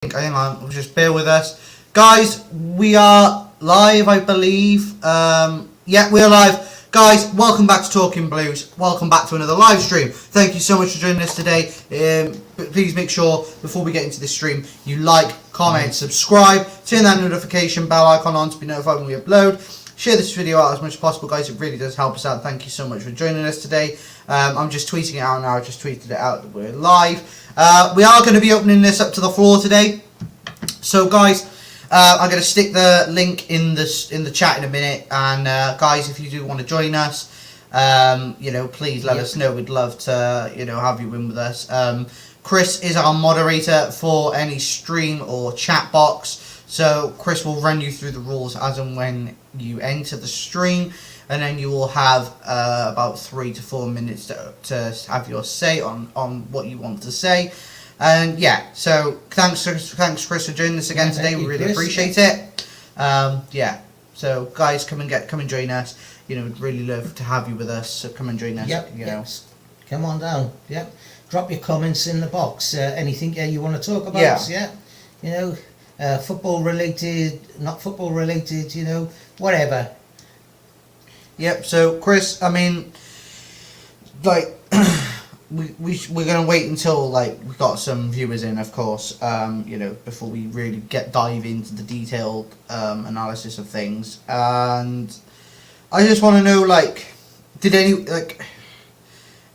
Hang on, just bear with us. Guys, we are live, I believe. Yeah, we're live. Guys, welcome back to Talking Blues. Welcome back to another live stream. Thank you so much for joining us today. Please make sure, before we get into this stream, you like, comment, subscribe, turn that notification bell icon on to be notified when we upload. Share this video out as much as possible, guys. It really does help us out. Thank you so much for joining us today. I'm just tweeting it out now. I just tweeted it out that we're live. We are going to be opening this up to the floor today. So, guys, I'm going to stick the link in the chat in a minute. And guys, if you do want to join us, please let us know. We'd love to, have you in with us. Chris is our moderator for any stream or chat box. So Chris will run you through the rules as and when you enter the stream, and then you will have about 3 to 4 minutes to have your say on what you want to say. And yeah, so thanks Chris for joining us again today. We really appreciate it. So guys, come and join us. We'd really love to have you with us. So come and join us. Yep. Come on down. Yep. Drop your comments in the box. Anything you want to talk about? Yeah. Football related, not football related, whatever. Yep, so Chris, I mean, like, we're going to wait until, we've got some viewers in, of course, before we really dive into the detailed analysis of things. And I just want to know,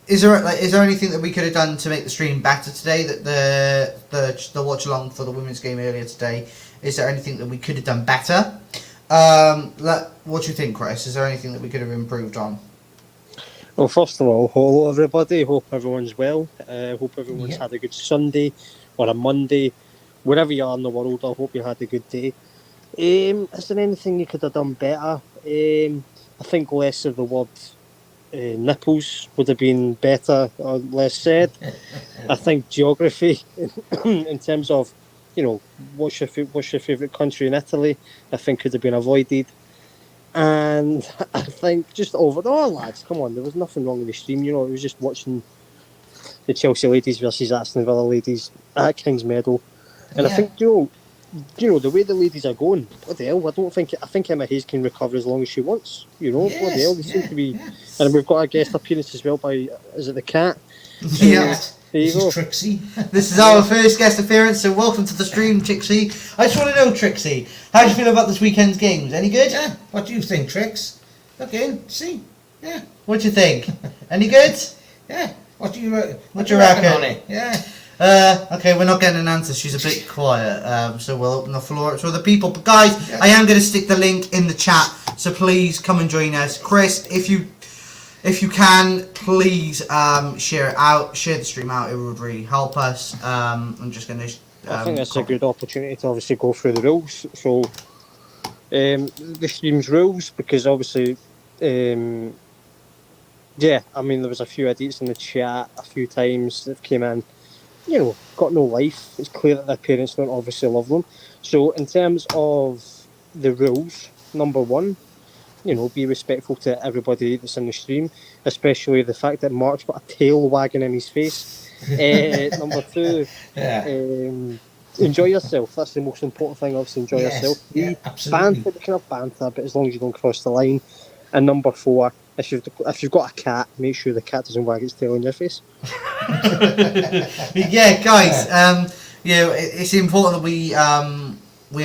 is there anything that we could have done to make the stream better today? That the watch along for the women's game earlier today, is there anything that we could have done better? What do you think, Chris? Is there anything that we could have improved on? Well, first of all, hello everybody. Hope everyone's well. Hope everyone's had a good Sunday or a Monday, wherever you are in the world. I hope you had a good day. Is there anything you could have done better? I think less of the word nipples would have been better or less said. I think geography, in terms of, what's your favourite country in Italy, I think could have been avoided. And I think just overall, lads, come on, there was nothing wrong with the stream. It was just watching the Chelsea ladies versus Aston Villa ladies at King's Meadow. And I think, the way the ladies are going, bloody hell, I think Emma Hayes can recover as long as she wants. Bloody hell, they seem to be. Yes. And we've got a guest appearance as well by, is it the cat? So, there you go. Trixie. This is our first guest appearance, so welcome to the stream, Trixie. I just want to know, Trixie, how do you feel about this weekend's games? Any good? Yeah. What do you think, Trix? Look in, see. Yeah. What do you think? Any good? Yeah. What do you reckon on it? Yeah. Okay, we're not getting an answer. She's a bit quiet, so we'll open the floor to other people. But guys, I am going to stick the link in the chat, so please come and join us. Chris, if you can, please share it out, share the stream out. It would really help us. I'm just going to. I think that's a good opportunity to obviously go through the rules. So, the stream's rules, because obviously, there was a few idiots in the chat a few times that came in. Got no life. It's clear that their parents don't obviously love them. So in terms of the rules, number one, be respectful to everybody that's in the stream, especially the fact that Mark's got a tail wagging in his face. Number two, enjoy yourself. That's the most important thing, obviously, enjoy yourself. Absolutely. Banter, banter, but as long as you don't cross the line. And number four, if you've got a cat, make sure the cat doesn't wag its tail in your face. Yeah, guys. It's important that we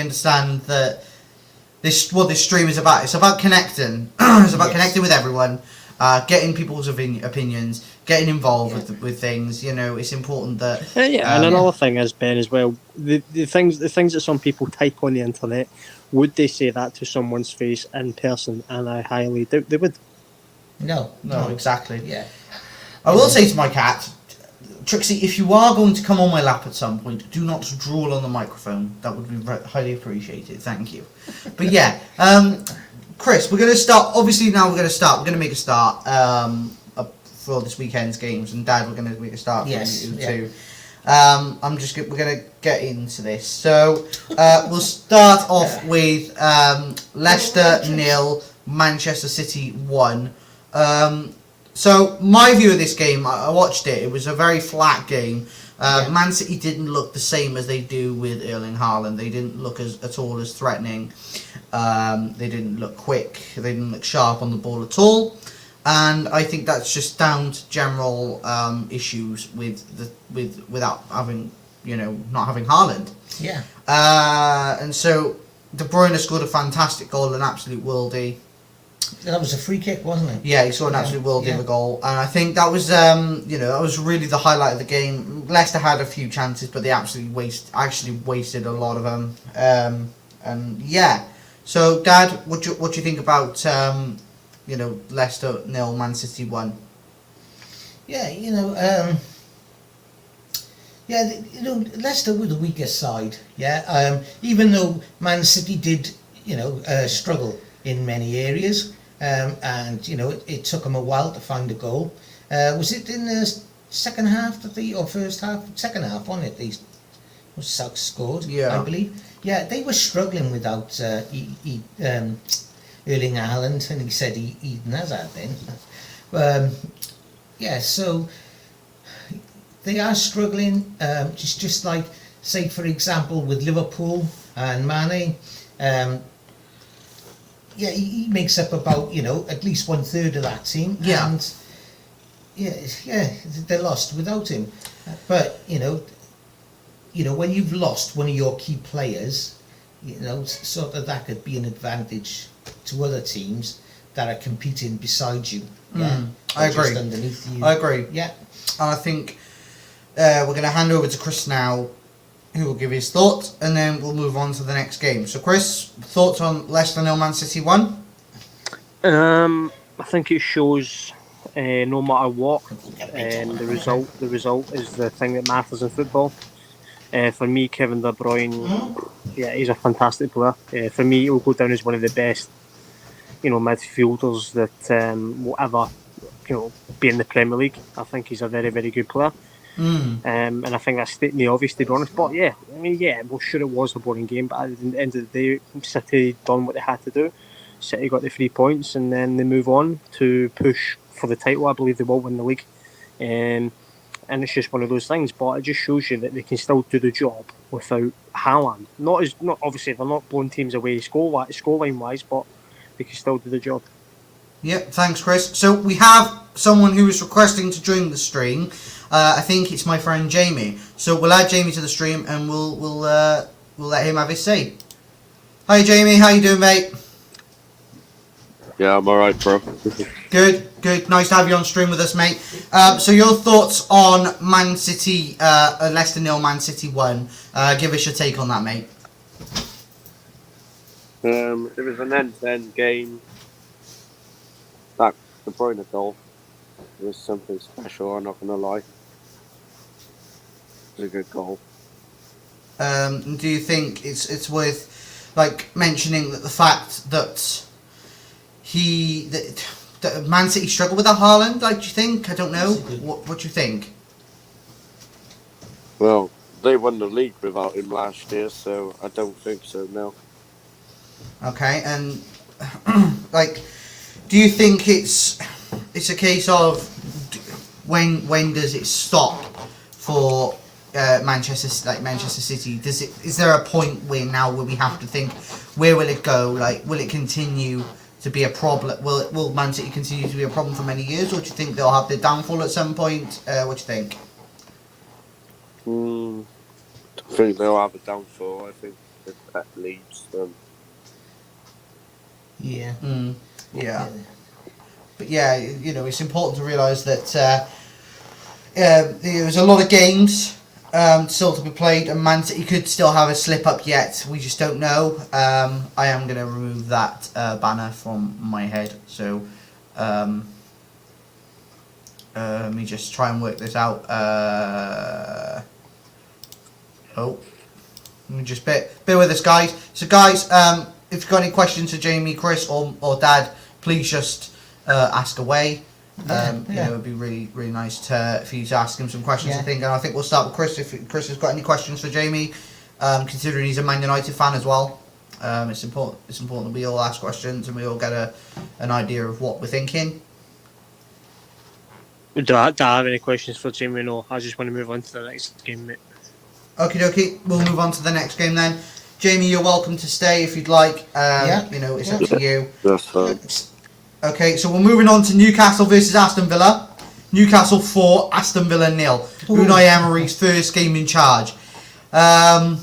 understand that what this stream is about. It's about connecting. It's about connecting with everyone, getting people's opinions, getting involved with things. It's important that. And another thing is, Ben, as well. The things that some people type on the internet, would they say that to someone's face in person? And I highly doubt they would. No, exactly. Yeah. I will say to my cat, Trixie, if you are going to come on my lap at some point, do not drool on the microphone. That would be highly appreciated. Thank you. But yeah, Chris, we're going to start. Obviously, now we're going to make a start for this weekend's games, and Dad, we're going to make a start for you too. We're going to get into this. So we'll start off with Leicester 0, Manchester City 1. So my view of this game, I watched it. It was a very flat game. Man City didn't look the same as they do with Erling Haaland. They didn't look at all as threatening. They didn't look quick. They didn't look sharp on the ball at all. And I think that's just down to general issues without having, not having Haaland. Yeah. And so De Bruyne scored a fantastic goal, an absolute worldie. That was a free kick, wasn't it? Yeah, he scored an absolute worldie of a goal, and I think that was that was really the highlight of the game. Leicester had a few chances, but they actually wasted a lot of them. And yeah, so Dad, what do you think about Leicester 0, Man City 1? Yeah, Leicester were the weaker side. Yeah, even though Man City did, struggle in many areas, and it took them a while to find a goal. Was it in the second half or first half? Second half, wasn't it? They scored, I believe. Yeah, they were struggling without Erling Haaland, and he said Eden Hazard then. So they are struggling. Just like, say for example, with Liverpool and Mane. He makes up about at least 1/3 of that team, and they lost without him. But when you've lost one of your key players, sort of that could be an advantage to other teams that are competing beside you. Yeah, I agree. Just underneath you. I agree. Yeah, and I think we're going to hand over to Chris now, who will give his thoughts, and then we'll move on to the next game. So, Chris, thoughts on Leicester 0, Man City 1? I think it shows no matter what, the result is the thing that matters in football. For me, Kevin De Bruyne, he's a fantastic player. For me, he will go down as one of the best, midfielders that will ever, be in the Premier League. I think he's a very, very good player. And I think that's stating the obvious, to be honest. But sure, it was a boring game, but at the end of the day, City done what they had to do. City got the 3 points, and then they move on to push for the title. I believe they will win the league, and it's just one of those things. But it just shows you that they can still do the job without Haaland. Not obviously they're not blowing teams away scoreline wise, but they can still do the job. Yep, thanks, Chris. So we have someone who is requesting to join the stream. I think it's my friend Jamie. So we'll add Jamie to the stream, and we'll let him have his say. Hi, Jamie. How you doing, mate? Yeah, I'm alright, bro. Good. Nice to have you on stream with us, mate. So your thoughts on Man City, Leicester 0, Man City 1. Give us your take on that, mate. It was an end-to-end game. That De Bruyne goal was something special, I'm not going to lie. It was a good goal. Do you think it's worth mentioning that the fact that that Man City struggle with a Haaland? Do you think? I don't know. What do you think? Well, they won the league without him last year, so I don't think so, no. Okay, and do you think it's a case of when does it stop for Manchester City? Is there a point where we have to think, where will it go? Will it continue to be a problem? Will Man City continue to be a problem for many years, or do you think they'll have their downfall at some point? What do you think? I think they'll have a downfall. I think if Pep leaves them. Yeah. Yeah. But yeah, it's important to realise that there's a lot of games still to be played, and Man City could still have a slip up yet. We just don't know. I am going to remove that banner from my head. So let me just try and work this out. Let me just bear with us, guys. So guys, if you've got any questions for Jamie, Chris, or Dad, please just ask away. It would be really, really nice for you to ask him some questions. I think we'll start with Chris. If Chris has got any questions for Jamie, considering he's a Man United fan as well, it's important that we all ask questions and we all get an idea of what we're thinking. Do I have any questions for Jamie? No, I just want to move on to the next game, mate. Okie dokie, we'll move on to the next game then. Jamie, you're welcome to stay if you'd like. You know, it's up to you. That's fine. Okay, so we're moving on to Newcastle versus Aston Villa. Newcastle 4, Aston Villa 0. Unai Emery's first game in charge. No,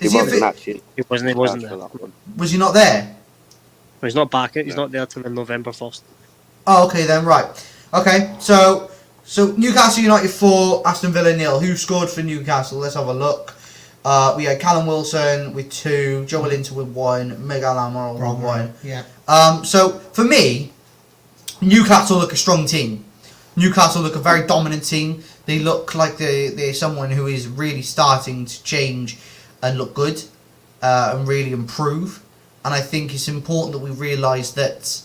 He Is he a wasn't fit- actually. he wasn't. He wasn't for there. that one. Was he not there? He's not back. He's No. not there till November 1st. Oh, okay then, right. Okay, so Newcastle United 4, Aston Villa 0. Who scored for Newcastle? Let's have a look. We had Callum Wilson with 2, Joe Linton with 1, Miguel Almiron with 1. Yeah. So for me, Newcastle look a strong team. Newcastle look a very dominant team. They look like they're someone who is really starting to change and look good and really improve. And I think it's important that we realise that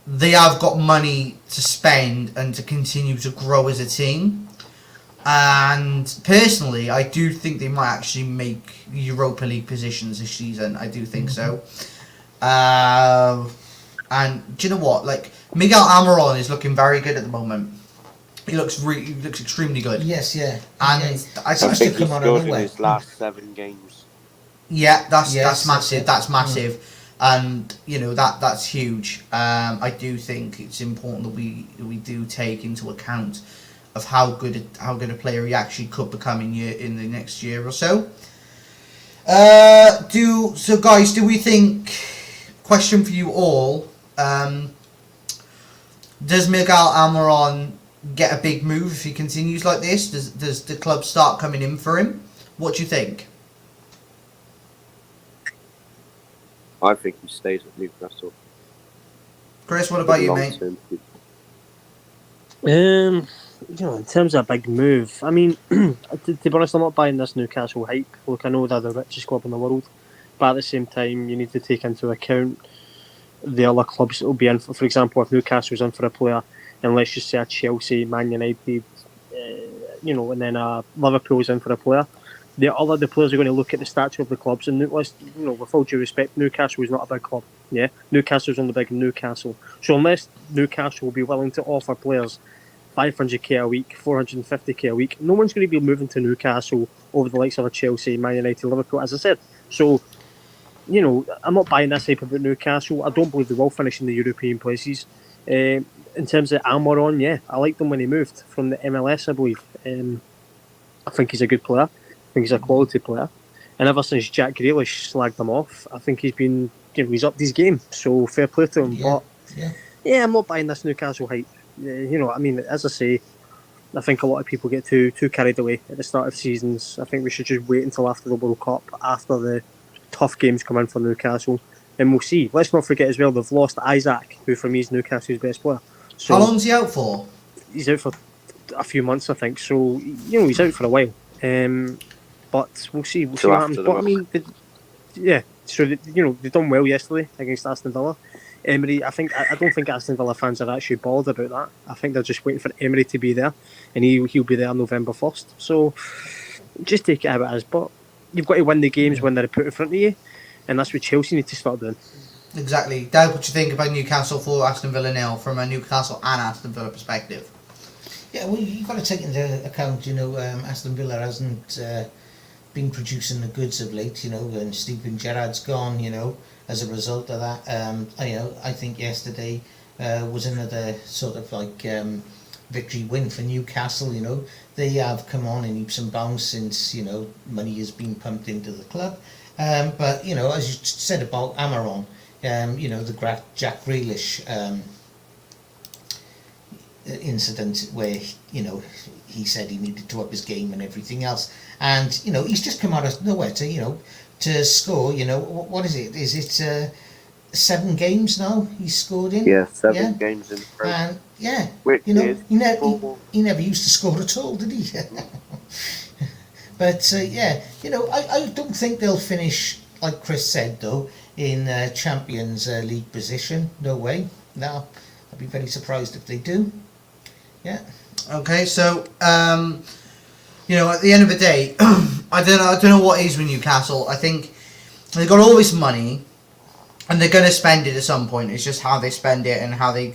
they have got money to spend and to continue to grow as a team. And personally, I do think they might actually make Europa League positions this season. I do think so. And do you know what? Like, Miguel Almiron is looking very good at the moment. He looks extremely good. Yes, yeah. And Yeah. I I think, think he come out of scored in nowhere. his last 7 games. yeah, that's Yes, massive. that's That's it. massive. And you know that's huge. I do think it's important that we do take into account of how good a player he actually could become in the next year or so. Guys, do we think? Question for you all: does Miguel Almiron get a big move if he continues like this? Does the club start coming in for him? What do you think? I think he stays at Newcastle. Chris, what about you, Long mate? term. You know, in terms of a big move, I mean, to be honest, I'm not buying this Newcastle hype. Look, I know they're the richest club in the world, but at the same time, you need to take into account the other clubs that will be in. For example, if Newcastle's in for a player, and let's just say a Chelsea, Man United, you know, and then Liverpool's in for a player, the players are going to look at the stature of the clubs, and let's, you know, with all due respect, Newcastle is not a big club. Yeah, Newcastle's only big in Newcastle. So unless Newcastle will be willing to offer players 500k a week, 450k a week, no one's going to be moving to Newcastle over the likes of a Chelsea, Man United, Liverpool, as I said. So, you know, I'm not buying this hype about Newcastle. I don't believe they will finish in the European places. In terms of Almiron, yeah, I liked him when he moved from the MLS, I believe. I think he's a good player. I think he's a quality player. And ever since Jack Grealish slagged him off, I think he's been, you know, he's upped his game. So fair play to him. Yeah, But yeah, I'm not buying this Newcastle hype. You know, I mean, as I say, I think a lot of people get too carried away at the start of seasons. I think we should just wait until after the World Cup, after the tough games come in for Newcastle, and we'll see. Let's not forget as well, they've lost Isaac, who for me is Newcastle's best player. So How long's he out for? he's out for a few months, I think. So, you know, he's out for a while. But we'll see. We'll see what happens. But I mean, so you know, they've done well yesterday against Aston Villa. Emery, I don't think Aston Villa fans are actually bothered about that. I think they're just waiting for Emery to be there, and he'll be there November 1st. So just take it how it is. But you've got to win the games when they're put in front of you, and that's what Chelsea need to start doing. Exactly. Dad, what do you think about Newcastle 4, Aston Villa 0 from a Newcastle and Aston Villa perspective? Yeah, well, you've got to take into account, you know, Aston Villa hasn't been producing the goods of late, you know, and Steven Gerrard's gone, you know, as a result of that. I think yesterday was another sort of like victory win for Newcastle, you know. They have come on in leaps and bounds since, you know, money has been pumped into the club. But, you know, as you said about Almiron, you know, the Jack Grealish incident where, you know, he said he needed to up his game and everything else, and you know, he's just come out of nowhere to, you know, to score, you know, what is it, 7 games now he's scored in? Yeah, 7 games in a row. And yeah, Which you know, is he never used to score at all, did he? But yeah, you know, I don't think they'll finish, like Chris said though, in Champions League position. No way. No, I'd be very surprised if they do. Yeah. Okay, so you know, at the end of the day, I don't know what is with Newcastle. I think they've got all this money. and they're going to spend it at some point. It's just how they spend it and how they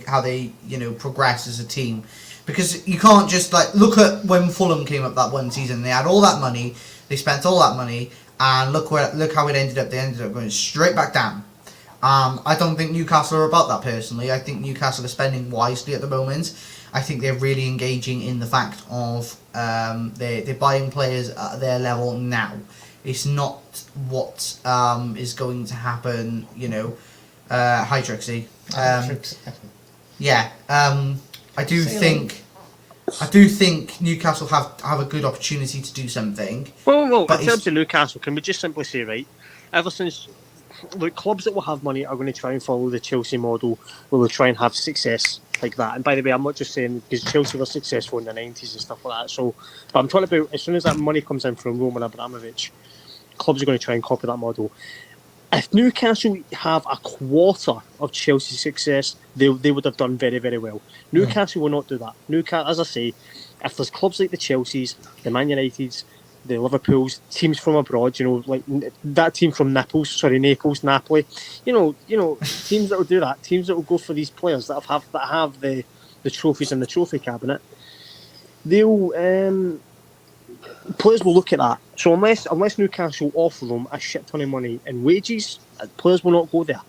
progress as a team. Because you can't just look at when Fulham came up that one season. They had all that money, they spent all that money, and look how it ended up. They ended up going straight back down. I don't think Newcastle are about that personally. I think Newcastle are spending wisely at the moment. I think they're really engaging in the fact of they're buying players at their level now. It's not what is going to happen, hi Trixie. Yeah, I do think Newcastle have a good opportunity to do something. Well, in terms of Newcastle, can we just simply say, right, ever since clubs that will have money are going to try and follow the Chelsea model, will try and have success like that. And by the way, I'm not just saying because Chelsea were successful in the 90s and stuff like that. So, but I'm talking about as soon as that money comes in from Roman Abramovich, clubs are going to try and copy that model. If Newcastle have a quarter of Chelsea's success, they would have done very, very well. Newcastle will not do that. Newcastle, as I say, if there's clubs like the Chelseas, the Man Uniteds, the Liverpools, teams from abroad, like that team from Naples, Napoli, teams that will do that, teams that will go for these players that have the trophies in the trophy cabinet, players will look at that. So unless Newcastle offer them a shit ton of money in wages, players will not go there.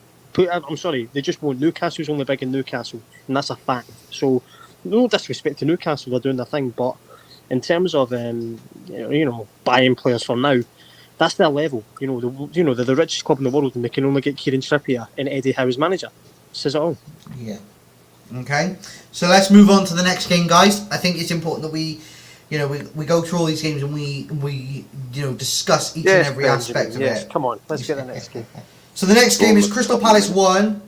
I'm sorry, they just won't. Newcastle's only big in Newcastle, and that's a fact. So no disrespect to Newcastle, they're doing their thing, but in terms of buying players for now, that's their level. They're the richest club in the world, and they can only get Kieran Trippier and Eddie Howe as manager. Says it all. Yeah. Okay. So let's move on to the next game, guys. I think it's important that we go through all these games and we discuss each and every aspect of it. Come on, let's get the next game. So the next game is Crystal Palace 1,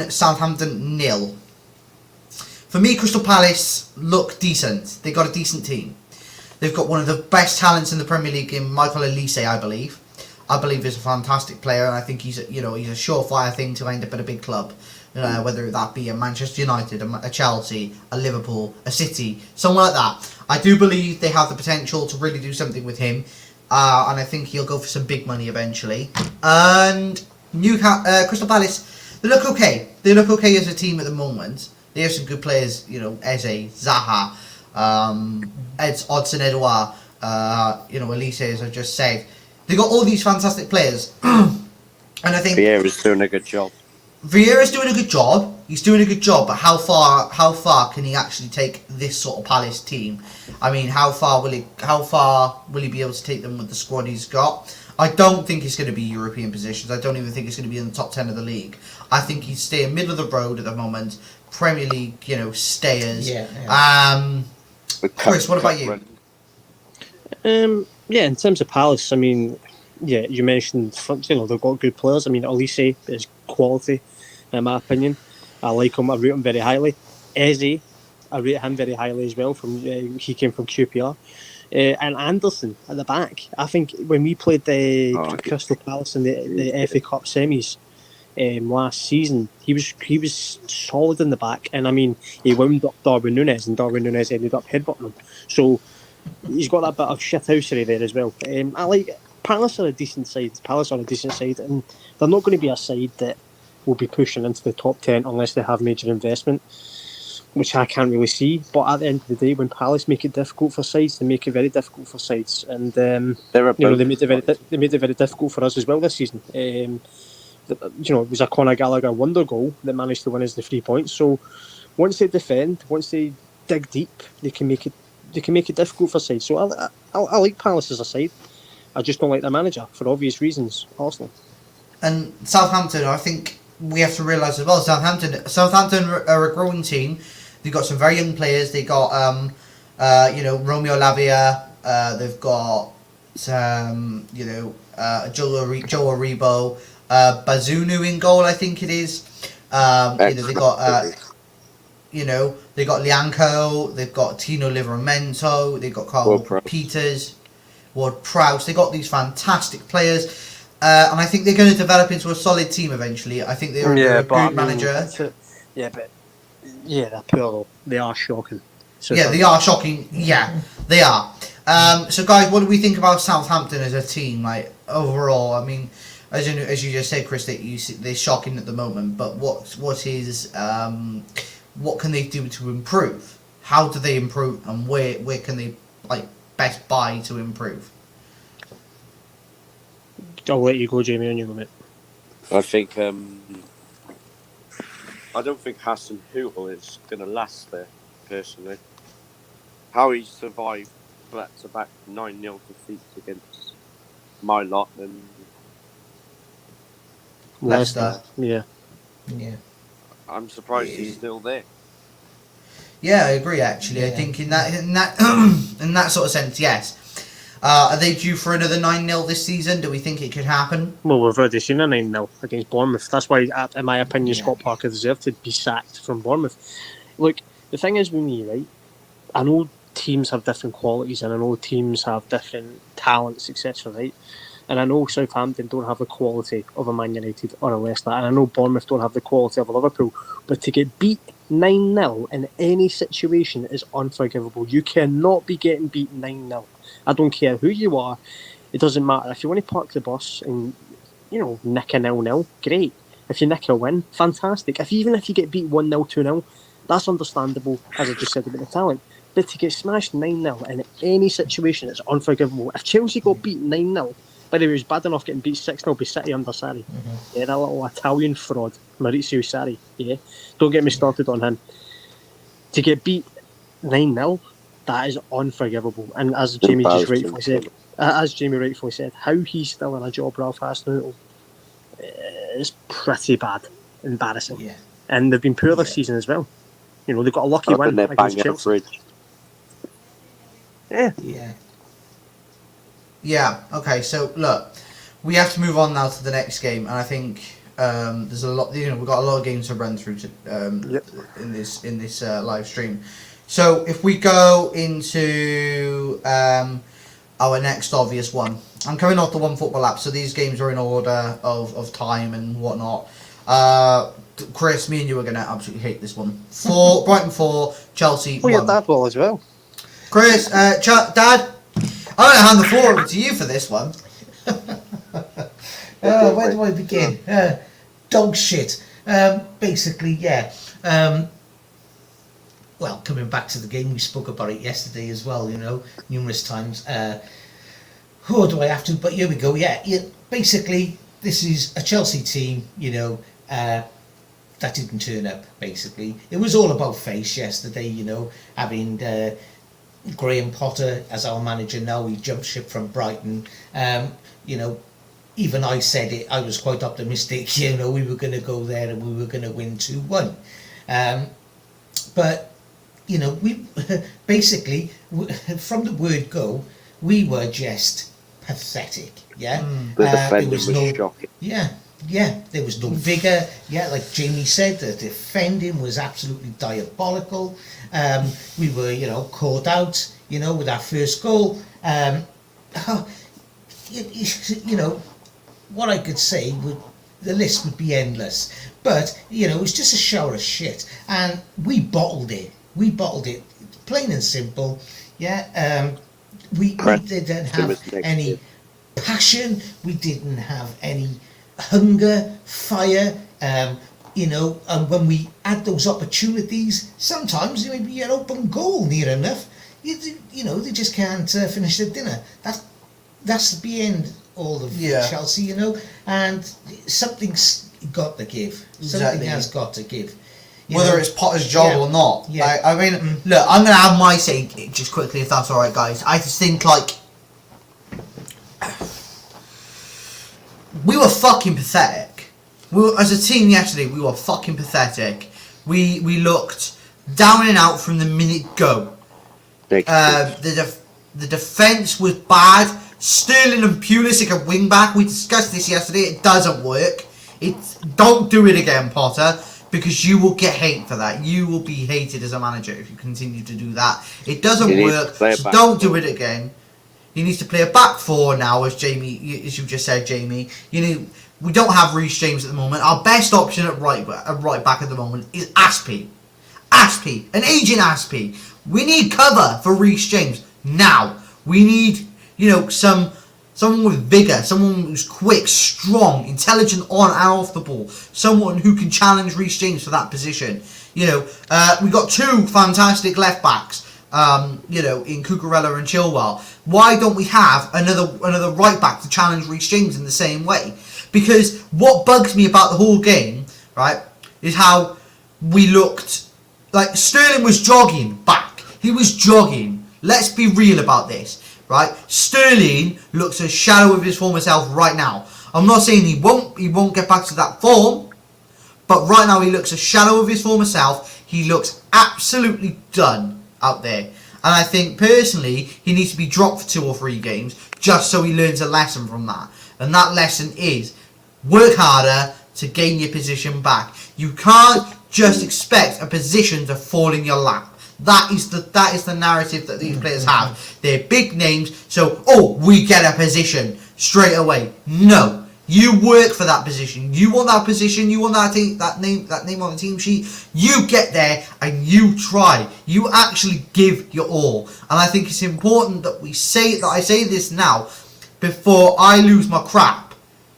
Southampton 0. For me, Crystal Palace look decent. They got a decent team. They've got one of the best talents in the Premier League in Michael Olise, I believe. I believe he's a fantastic player, and I think he's a surefire thing to end up at a big club. Whether that be a Manchester United, a Chelsea, a Liverpool, a City, somewhere like that. I do believe they have the potential to really do something with him, and I think he'll go for some big money eventually. And Crystal Palace, they look okay. They look okay as a team at the moment. They have some good players, Eze, Zaha, Odson Edouard, Elise, as I just said. They got all these fantastic players, and I think Vieira's doing a good job. Vieira's doing a good job. He's doing a good job, but how far can he actually take this sort of Palace team? I mean, how far will he be able to take them with the squad he's got? I don't think it's going to be European positions. I don't even think it's going to be in the top 10 of the league. I think he's staying middle of the road at the moment. Premier League, stayers. Yeah. Chris, what about you? In terms of Palace, I mean, you mentioned they've got good players. I mean, Olise is quality, in my opinion. I like him. I rate him very highly. Eze, I rate him very highly as well. He came from QPR. And Anderson at the back. I think when we played the Crystal Palace in the FA Cup semis last season, he was solid in the back. And I mean, he wound up Darwin Núñez, and Darwin Núñez ended up headbutting him. So he's got that bit of shithousery there as well. I like Palace are a decent side. And they're not going to be a side that will be pushing into the top 10 unless they have major investment, which I can't really see. But at the end of the day, when Palace make it difficult for sides, they make it very difficult for sides, and they made it very difficult for us as well this season. It was a Conor Gallagher wonder goal that managed to win us the 3 points. So once they defend, once they dig deep, they can make it difficult for sides. So I like Palace as a side. I just don't like their manager for obvious reasons. Arsenal and Southampton, I think we have to realise as well. Southampton are a growing team. They've got some very young players. They got Romeo Lavia. They've got Joe Aribo, Bazunu in goal, I think it is. They got Lianco. They've got Tino Livramento. They've got Carl Peters, Ward-Prowse. They got these fantastic players. And I think they're going to develop into a solid team eventually. I think they're a good manager. They're poor. They are shocking. They are shocking. Yeah, they are. So, guys, what do we think about Southampton as a team? Like overall, I mean, as you just said, Chris, that they're shocking at the moment. But what can they do to improve? How do they improve, and where can they best buy to improve? I'll let you go, Jamie, on your limit. I think I don't think Hassan Hootel is going to last there, personally. How he survived back-to-back 9-0 defeats against my lot and Leicester. Yeah. I'm surprised he's still there. Yeah, I agree. Actually, I think in that in that sort of sense, yes. Are they due for another 9-0 this season? Do we think it could happen? Well, we've already seen a 9-0 against Bournemouth. That's why, in my opinion, Scott Parker deserved to be sacked from Bournemouth. Look, the thing is with me, right? I know teams have different qualities, and I know teams have different talents, etc. Right? And I know Southampton don't have the quality of a Man United or a Leicester, and I know Bournemouth don't have the quality of a Liverpool. But to get beat 9-0 in any situation is unforgivable. You cannot be getting beat 9-0. I don't care who you are. It doesn't matter. If you want to park the bus and, nick a 0-0, great. If you nick a win, fantastic. Even if you get beat 1-0, 2-0, that's understandable, as I just said about the talent. But to get smashed 9-0 in any situation is unforgivable. If Chelsea got beat 9-0, by the way, it was bad enough getting beat 6-0 by City under Sarri. Yeah, that little Italian fraud, Maurizio Sarri. Yeah, don't get me started on him. To get beat 9-0, that is unforgivable. And as Jamie just rightfully said, how he's still in a job, Ralph Hasenhüttl, is pretty bad, embarrassing. Yeah. And they've been poor this season as well. They've got a lucky win against Chelsea. Yeah. Okay. So look, we have to move on now to the next game, and I think there's a lot. We've got a lot of games to run through in this live stream. So if we go into our next obvious one, I'm coming off the One Football app, so these games are in order of time and whatnot. Chris, me and you are going to absolutely hate this one. Brighton 4, Chelsea 1. Oh, yeah, that well as well. Chris, Dad, I'm going to hand the floor over to you for this one. Where do I begin? Dog shit. Basically, yeah. Well, coming back to the game, we spoke about it yesterday as well, numerous times. Who do I have to? But here we go, yeah. Basically, this is a Chelsea team, that didn't turn up, basically. It was all about face yesterday, having Graham Potter as our manager now. He jumped ship from Brighton. Even I said it, I was quite optimistic, we were going to go there and we were going to win 2-1. But, we basically, from the word go, we were just pathetic, yeah? The defending was shocking. Yeah, there was no vigour. Yeah, like Jamie said, the defending was absolutely diabolical. We were, caught out, with our first goal. What I could say the list would be endless. But, it was just a shower of shit. And we bottled it. Plain and simple. Yeah, we didn't have any passion. We didn't have any hunger, fire, and when we had those opportunities, sometimes there may be an open goal near enough. They just can't finish their dinner. That's the end. All of Chelsea, and something's got to give. Something has got to give. Whether it's Potter's job or not. Yeah. Look, I'm going to have my say just quickly, if that's all right, guys. I just think we were fucking pathetic. As a team yesterday, we were fucking pathetic. We looked down and out from the minute go. The defence was bad. Sterling and Pulisic at wing back. We discussed this yesterday. It doesn't work. Don't do it again, Potter, because you will get hate for that. You will be hated as a manager if you continue to do that. It doesn't work. So don't do it again. He needs to play a back four now, as you just said, Jamie. We don't have Reece James at the moment. Our best option at right back at the moment is Aspie, an agent Aspie. We need cover for Reece James now. We need some someone with vigour, someone who's quick, strong, intelligent on and off the ball, someone who can challenge Reece James for that position. You know, we got two fantastic left backs. You know, in Cucurella and Chilwell. Why don't we have another right back to challenge Reece James in the same way? Because what bugs me about the whole game, right, is how we looked like Sterling was jogging back. He was jogging. Let's be real about this, right? Sterling looks a shadow of his former self right now. I'm not saying he won't get back to that form, but right now he looks a shadow of his former self. He looks absolutely done out there, and I think personally he needs to be dropped for 2 or 3 games just so he learns a lesson from that, and that lesson is work harder to gain your position back. You can't just expect a position to fall in your lap. That is the narrative that these players have. They're big names, so we get a position straight away. No. You work for that position. You want that position. You want that name on the team sheet. You get there and you try. You actually give your all. And I think it's important that I say this now before I lose my crap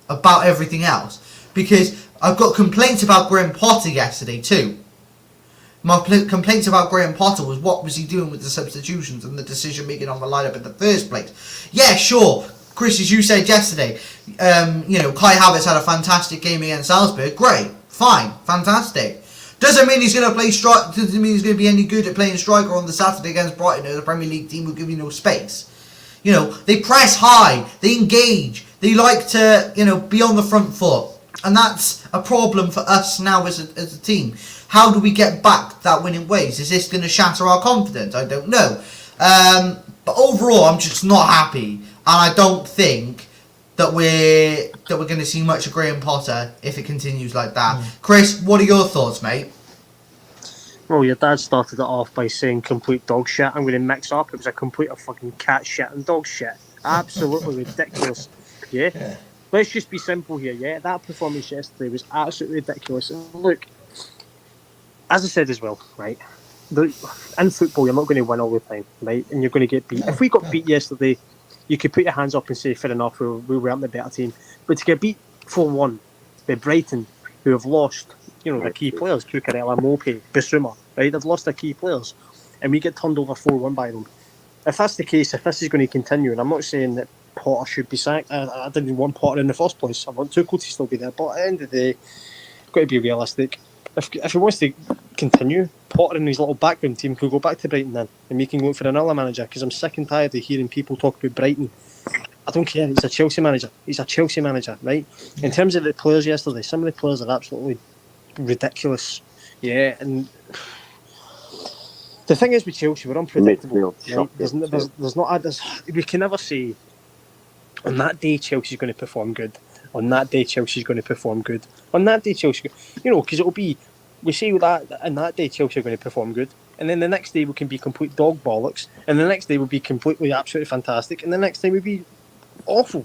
about everything else, because I've got complaints about Graham Potter yesterday too. My complaints about Graham Potter was what was he doing with the substitutions and the decision making on the lineup in the first place. Yeah, sure. Chris, as you said yesterday, you know, Kai Havertz had a fantastic game against Salzburg. Great, fine, fantastic. Doesn't mean he's going to play strike. Doesn't mean he's going to be any good at playing striker on the Saturday against Brighton, the Premier League team who give you no space. You know, they press high, they engage, they like to, you know, be on the front foot, and that's a problem for us now as a team. How do we get back that winning ways? Is this going to shatter our confidence? I don't know. But overall, I'm just not happy. And I don't think that we're going to see much of Graham Potter if it continues like that. Chris, what are your thoughts, mate? Well, your dad started it off by saying complete dog shit. I'm going to mix up. It was a complete fucking cat shit and dog shit. Absolutely ridiculous. Yeah? Let's just be simple here, yeah? That performance yesterday was absolutely ridiculous. And look, as I said as well, right? In football, you're not going to win all the time, right? And you're going to get beat. If we got beat yesterday, you could put your hands up and say, fair enough, we weren't the better team. But to get beat 4-1 by Brighton, who have lost, you know, their key players, Cucurella, Mope, Bissouma, right? They've lost their key players. And we get turned over 4-1 by them. If that's the case, if this is going to continue, and I'm not saying that Potter should be sacked, I didn't want Potter in the first place. I want Tuchel to still be there. But at the end of the day, got to be realistic. If he wants to continue, Potter and his little background team could go back to Brighton then and make him look for another manager, because I'm sick and tired of hearing people talk about Brighton. I don't care, he's a Chelsea manager. He's a Chelsea manager, right? In terms of the players yesterday, some of the players are absolutely ridiculous. Yeah, and the thing is with Chelsea, we're unpredictable. Right? There's not we can never say on that day Chelsea's going to perform good. On that day Chelsea's going to perform good. On that day Chelsea, you know, because it'll be, we say that on that day Chelsea are going to perform good, and then the next day we can be complete dog bollocks, and the next day we'll be completely absolutely fantastic, and the next day we'll be awful.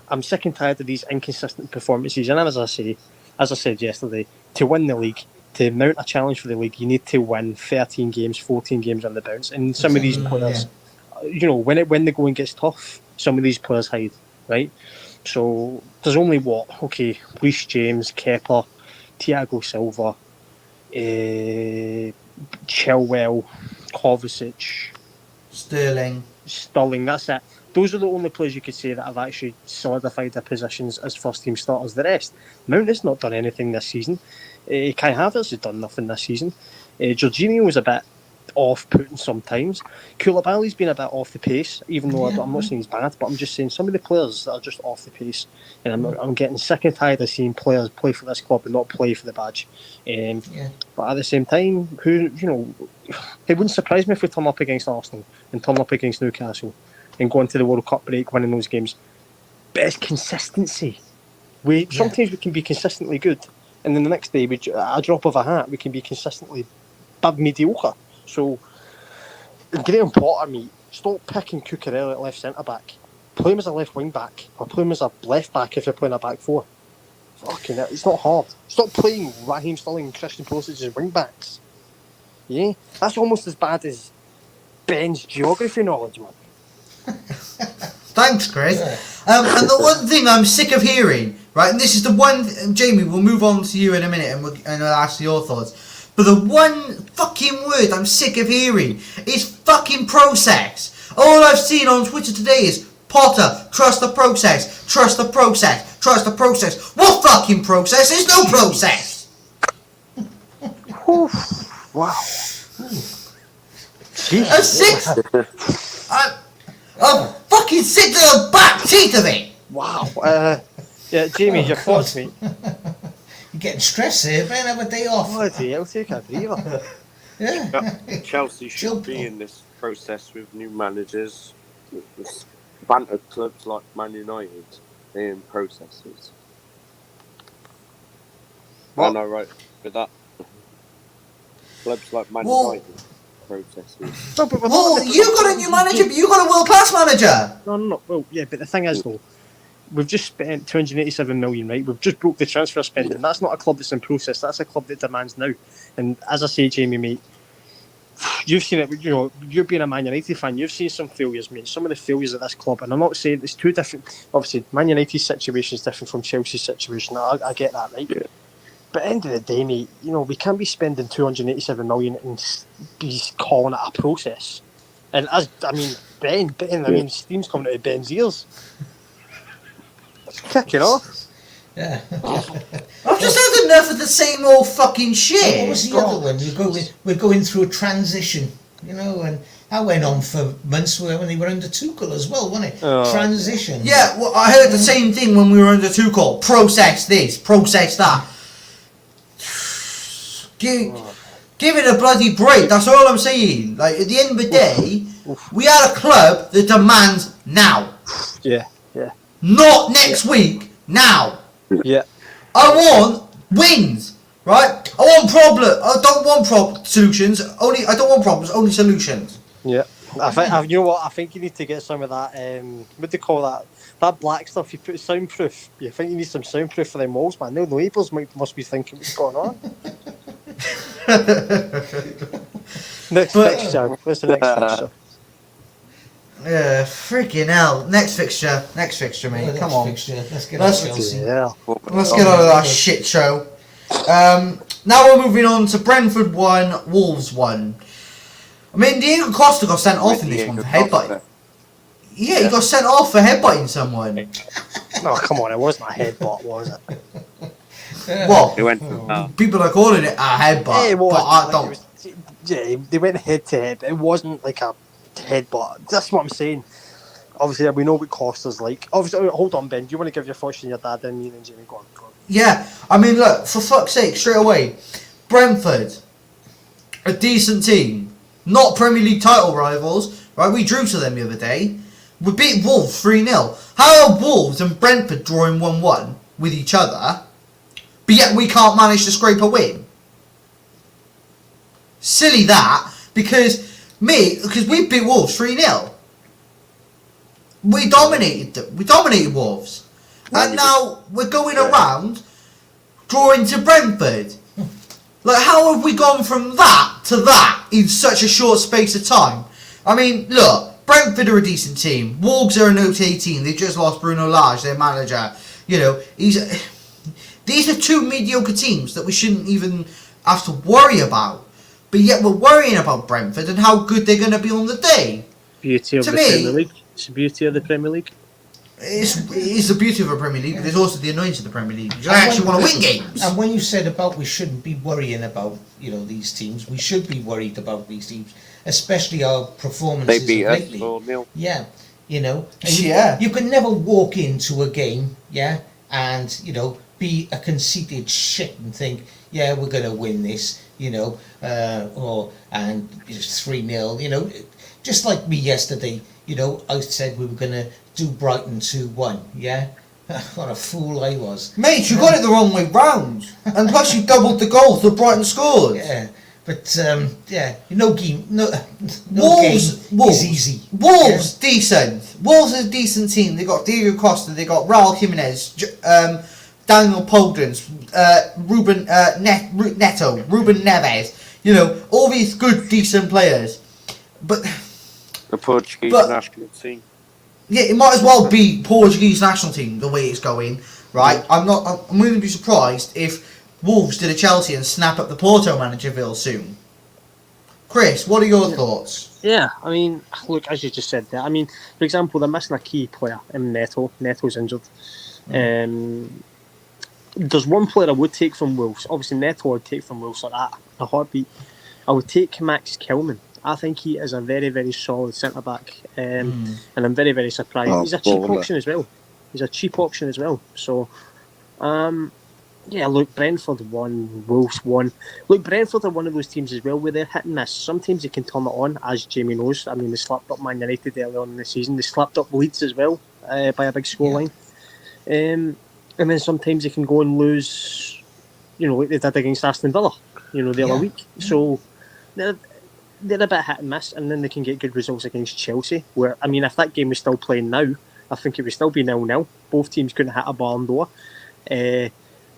I'm sick and tired of these inconsistent performances, and as I said yesterday, to win the league, to mount a challenge for the league, you need to win 13 games, 14 games on the bounce, and some of these players, you know, when the going gets tough, some of these players hide, right? So there's only Reece James, Kepa, Thiago Silva, Chilwell, Kovacic, Sterling. That's it. Those are the only players you could say that have actually solidified their positions as first team starters. The rest, Mount has not done anything this season. Kai Havertz has done nothing this season. Jorginho was a bit off-putting sometimes. Koulibaly's been a bit off the pace, even though I'm not saying he's bad, but I'm just saying some of the players that are just off the pace, and I'm getting sick and tired of seeing players play for this club and not play for the badge. But at the same time, it wouldn't surprise me if we turn up against Arsenal and turn up against Newcastle and go into the World Cup break winning those games. But it's consistency. Sometimes we can be consistently good, and then the next day, at a drop of a hat, we can be consistently bad mediocre. So, Graham Potter, mate, stop picking Cucurella at left centre-back. Play him as a left wing-back, or play him as a left-back if you're playing a back four. Fucking hell, it's not hard. Stop playing Raheem Sterling and Christian Pulisic as wing-backs. Yeah? That's almost as bad as Ben's geography knowledge, man. Thanks, Chris. Yeah. And the one thing I'm sick of hearing, right, and this is the one, Jamie, we'll move on to you in a minute and I'll ask your thoughts. But the one fucking word I'm sick of hearing is fucking process. All I've seen on Twitter today is Potter, trust the process, trust the process, trust the process. What fucking process? There's no process. Wow. I'm sick. I'm fucking sick to the back teeth of it. Wow. Yeah, Jamie, your thoughts, mate? You're getting stressed here, man. Have a day off. Bloody hell, take a breather. Yeah. Chelsea Chill, should be in this process with new managers. This banter clubs like Man United in processes. What? Am I right with that? Clubs like Man Well- United processes. No, but we're Well, not- you got a new manager, but you got a world-class manager. No. Well, yeah, but the thing is, though, we've just spent 287 million, right? We've just broke the transfer spending. That's not a club that's in process. That's a club that demands now. And as I say, Jamie, mate, you've seen it. You know, you're being a Man United fan. You've seen some failures, mate. Some of the failures at this club, and I'm not saying it's two different. Obviously, Man United's situation is different from Chelsea's situation. I get that, right? Yeah. But at the end of the day, mate, you know, we can't be spending 287 million and be calling it a process. And Ben, steam's coming out of Ben's ears. It's kicking off. Yeah. I've just had enough of the same old fucking shit. What was the other one? We're going through a transition, you know, and that went on for months when they were under Tuchel as well, wasn't it? Oh. Transition. Yeah, well, I heard the same thing when we were under Tuchel. Process this, process that. Give it a bloody break. That's all I'm saying. Like, at the end of the day, we are a club that demands now, Yeah. not next week. Now, Yeah. I want wins, right? I don't want solutions. I don't want problems. Only solutions. Yeah. You know what? I think you need to get some of that. What do you call that? That black stuff you put soundproof. You think you need some soundproof for them walls, man? No, the neighbours must be thinking what's going on. Next fixture. What's the next fixture? Yeah, freaking hell. Next fixture, mate. Come on. Let's get Let's- on Chelsea. Yeah. Let's get out of that shit show. Now we're moving on to Brentford 1, Wolves 1. I mean, Diego Costa got sent off in this one for headbutting. Yeah, he got sent off for headbutting someone. No, come on, it wasn't a headbutt, was it? Well, It went people are calling it a headbutt, it was, but I like, don't. it was- yeah, they went head to head. It wasn't like a headbutt. That's what I'm saying. Obviously, we know what Costa's like. Obviously, hold on, Ben. Do you want to give your thoughts on your dad and me and Jamie? Go on. Yeah, I mean, look, for fuck's sake, straight away, Brentford, a decent team, not Premier League title rivals, right? We drew to them the other day. We beat Wolves 3-0. How are Wolves and Brentford drawing 1-1 with each other, but yet we can't manage to scrape a win? Silly that, because we beat Wolves 3-0. We dominated them. We dominated Wolves. And now we're going around drawing to Brentford. Like, how have we gone from that to that in such a short space of time? I mean, look, Brentford are a decent team. Wolves are an okay team. They just lost Bruno Lage, their manager. You know, these are two mediocre teams that we shouldn't even have to worry about. But yet we're worrying about Brentford and how good they're going to be on the day. Beauty of To the me- Premier League. It's the beauty of the Premier League. It's the beauty of a Premier League, but there's also the annoyance of the Premier League. You actually want to win games. And when you said about we shouldn't be worrying about, you know, these teams, we should be worried about these teams, especially our They performances beat us lately. 4-0. Yeah, you know, and Yeah. you can never walk into a game, yeah, and you know, be a conceited shit and think, yeah, we're gonna win this, you know, and it's 3-0, you know, just like me yesterday, you know, I said we were gonna do Brighton 2-1, yeah. What a fool I was. Mate, you got it the wrong way round. And plus you doubled the goals that Brighton scored. Yeah, but yeah, no game, no Wolves game is easy. Wolves, decent. Wolves is a decent team. They got Diego Costa, they got Raul Jimenez, Daniel Podence, Ruben Neto, Ruben Neves. You know, all these good, decent players. But The Portuguese But- national team. Yeah, it might as well be Portuguese national team the way it's going, right? I'm going to be surprised if Wolves did a Chelsea and snap up the Porto manager real soon. Chris, what are your thoughts? Yeah, I mean, look, as you just said there, I mean, for example, they're missing a key player in Neto. Neto's injured. There's one player I would take from Wolves. Obviously, Neto I would take from Wolves like that, a heartbeat. I would take Max Kilman. I think he is a very, very solid centre back, and I'm very, very surprised. He's a cheap option as well. So, yeah, look, Brentford won, Wolves won. Look, Brentford are one of those teams as well where they're hit and miss. Sometimes they can turn it on, as Jamie knows. I mean, they slapped up Man United early on in the season. They slapped up Leeds as well by a big scoreline. And then sometimes they can go and lose, like they did against Aston Villa, the other week. So they're a bit hit and miss, and then they can get good results against Chelsea. Where, I mean, if that game was still playing now, I think it would still be 0-0. Both teams couldn't hit a barn door.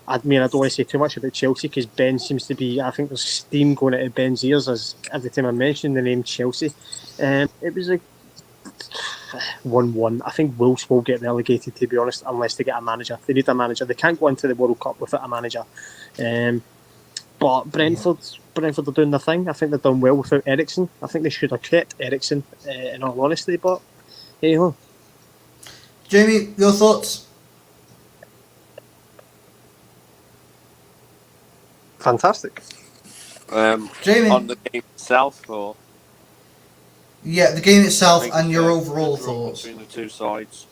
I mean, I don't want to say too much about Chelsea because Ben seems to be, I think there's steam going out of Ben's ears as every time I mention the name Chelsea. It was a 1-1. I think Wolves will get relegated, to be honest, unless they get a manager. They need a manager. They can't go into the World Cup without a manager. But Brentford are doing their thing. I think they've done well without Eriksen. I think they should have kept Eriksen, in all honesty, but hey ho. Jamie, your thoughts? Fantastic. Jamie? On the game itself, or Yeah, the game I itself think and your it's overall a draw thoughts. between the two sides.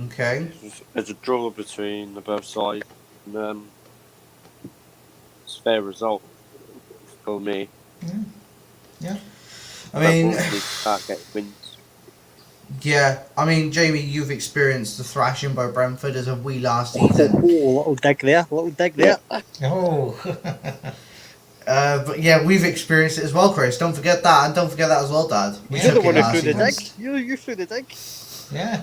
Okay. There's a draw between the both sides. And, it's a fair result for me. Yeah. I mean, Can't get wins. yeah. I mean, Jamie, you've experienced the thrashing by Brentford as of we last season. Little dig there. Oh. But yeah, we've experienced it as well, Chris. Don't forget that, and don't forget that as well, Dad. We You're the took it one who last threw the season. dig. You threw the dig. Yeah.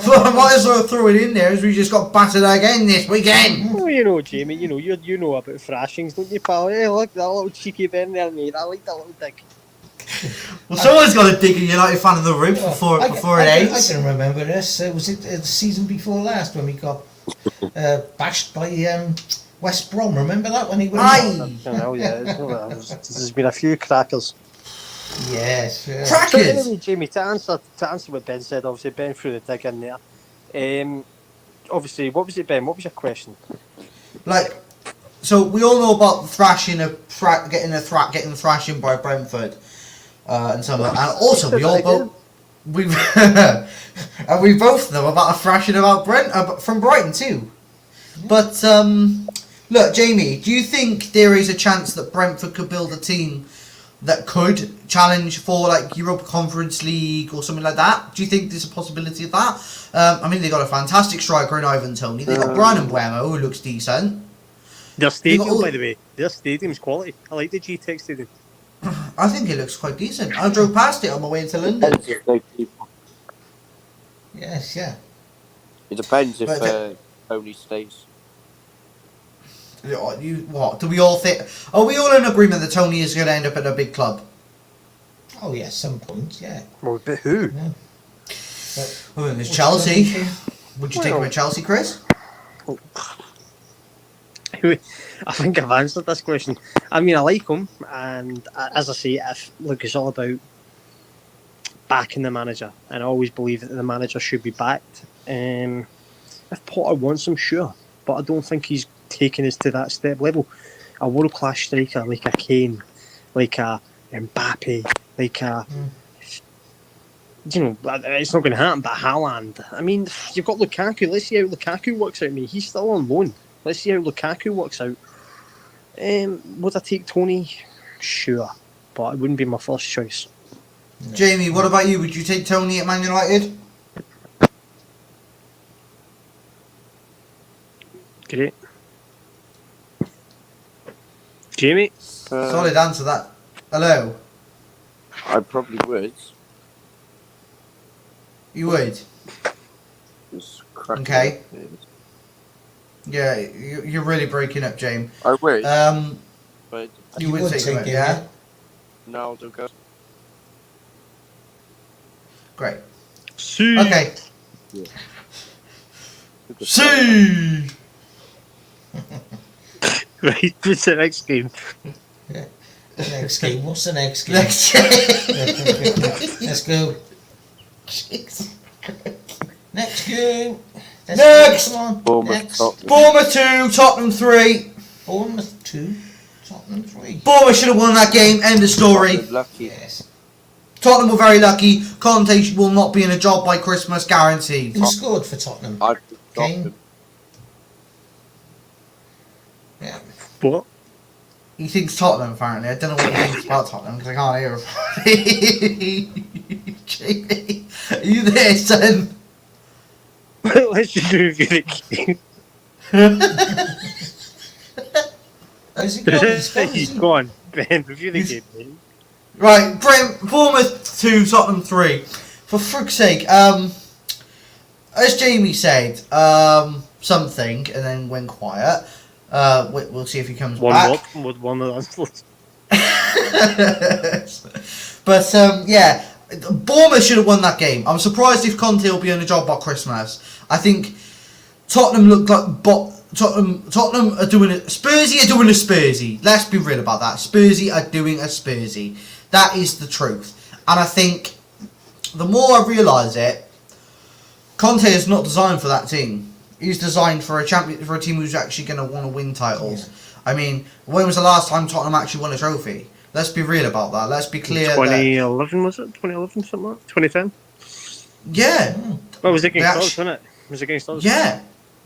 Well, I might as well throw it in there as we just got battered again this weekend. Oh, Jamie, you know about thrashings, don't you, pal? Hey, look, that little cheeky Ben there, mate. I like that little dig. Well, someone's got to dig a United fan in the roof before it I ends. can remember this. Was it the season before last when we got bashed by West Brom? Remember that when he went? Aye. There's been a few crackers. Yes. So Crackers! anyway, Jamie, to answer what Ben said, obviously Ben threw the dig in there. Obviously, what was it, Ben? What was your question? Like, so we all know about the thrashing of getting thrashing by Brentford, and some of that. And also we and we both know about a thrashing about from Brighton too. But look, Jamie, do you think there is a chance that Brentford could build a team that could challenge for like Europa Conference League or something like that? Do you think there's a possibility of that? I mean, they got a fantastic striker in Ivan Toney. They got Brian Mbuemo, who looks decent. Their stadium, by the way. Their stadium's quality. I like the G-Tech stadium. I think it looks quite decent. I drove past it on my way into London. Yes. Yeah. It depends if But Tony stays. What? Do we all think? Are we all in agreement that Tony is going to end up at a big club? Oh yeah, some point. Yeah. Well, but who? Yeah. Well, then there's Chelsea. Would you take him at Chelsea, Chris? I think I've answered this question. I mean, I like him, and as I say, it's all about backing the manager, and I always believe that the manager should be backed. If Potter wants him, sure, but I don't think he's taking us to that step level. A world-class striker like a Kane, like a Mbappe, like a... it's not going to happen, but Haaland. I mean, you've got Lukaku. Let's see how Lukaku works out, mate. He's still on loan. Let's see how Lukaku works out. Would I take Tony? Sure, but it wouldn't be my first choice. No. Jamie, what about you? Would you take Tony at Man United? Great. Jamie? Solid answer that. Hello? I probably would. You would? Okay. Yeah, you're really breaking up, James. I would. But you would take him, yeah? No, don't go. Great. See. Okay. Yeah. See. Right, what's the next game? Next game. What's the next game? Next game. Let's go. Next game. Let's Next. Go. Come on. Bournemouth, Next. Tottenham. Bournemouth 2, Tottenham 3. Bournemouth 2, Tottenham 3. Bournemouth should have won that game. End of story. Tottenham lucky. Yes. Tottenham were very lucky. Conte will not be in a job by Christmas, guaranteed. Who scored for Tottenham? I picked Kane. Tottenham. Yeah. What? He thinks Tottenham, apparently. I don't know what he thinks about Tottenham because I can't hear him. Jamie, are you there, son? Let's just review the game. Where's he gone? He's gone. He's gone. Ben, review the game, mate. Right, Bournemouth 2, Tottenham 3. For frick's sake, as Jamie said, something, and then went quiet. We'll see if he comes back. One of those. But yeah, Bournemouth should have won that game. I'm surprised if Conte will be on the job by Christmas. I think Tottenham look like Tottenham are doing it. Spursy are doing a Spursy. Let's be real about that. Spursy are doing a Spursy. That is the truth. And I think the more I realise it, Conte is not designed for that team. He's designed for a team who's actually going to want to win titles. Yeah. I mean, when was the last time Tottenham actually won a trophy? Let's be real about that. Let's be clear. 2011 was it? 2011 something like that? 2010. Yeah. Well, it was against us, wasn't it? It was against us. Yeah,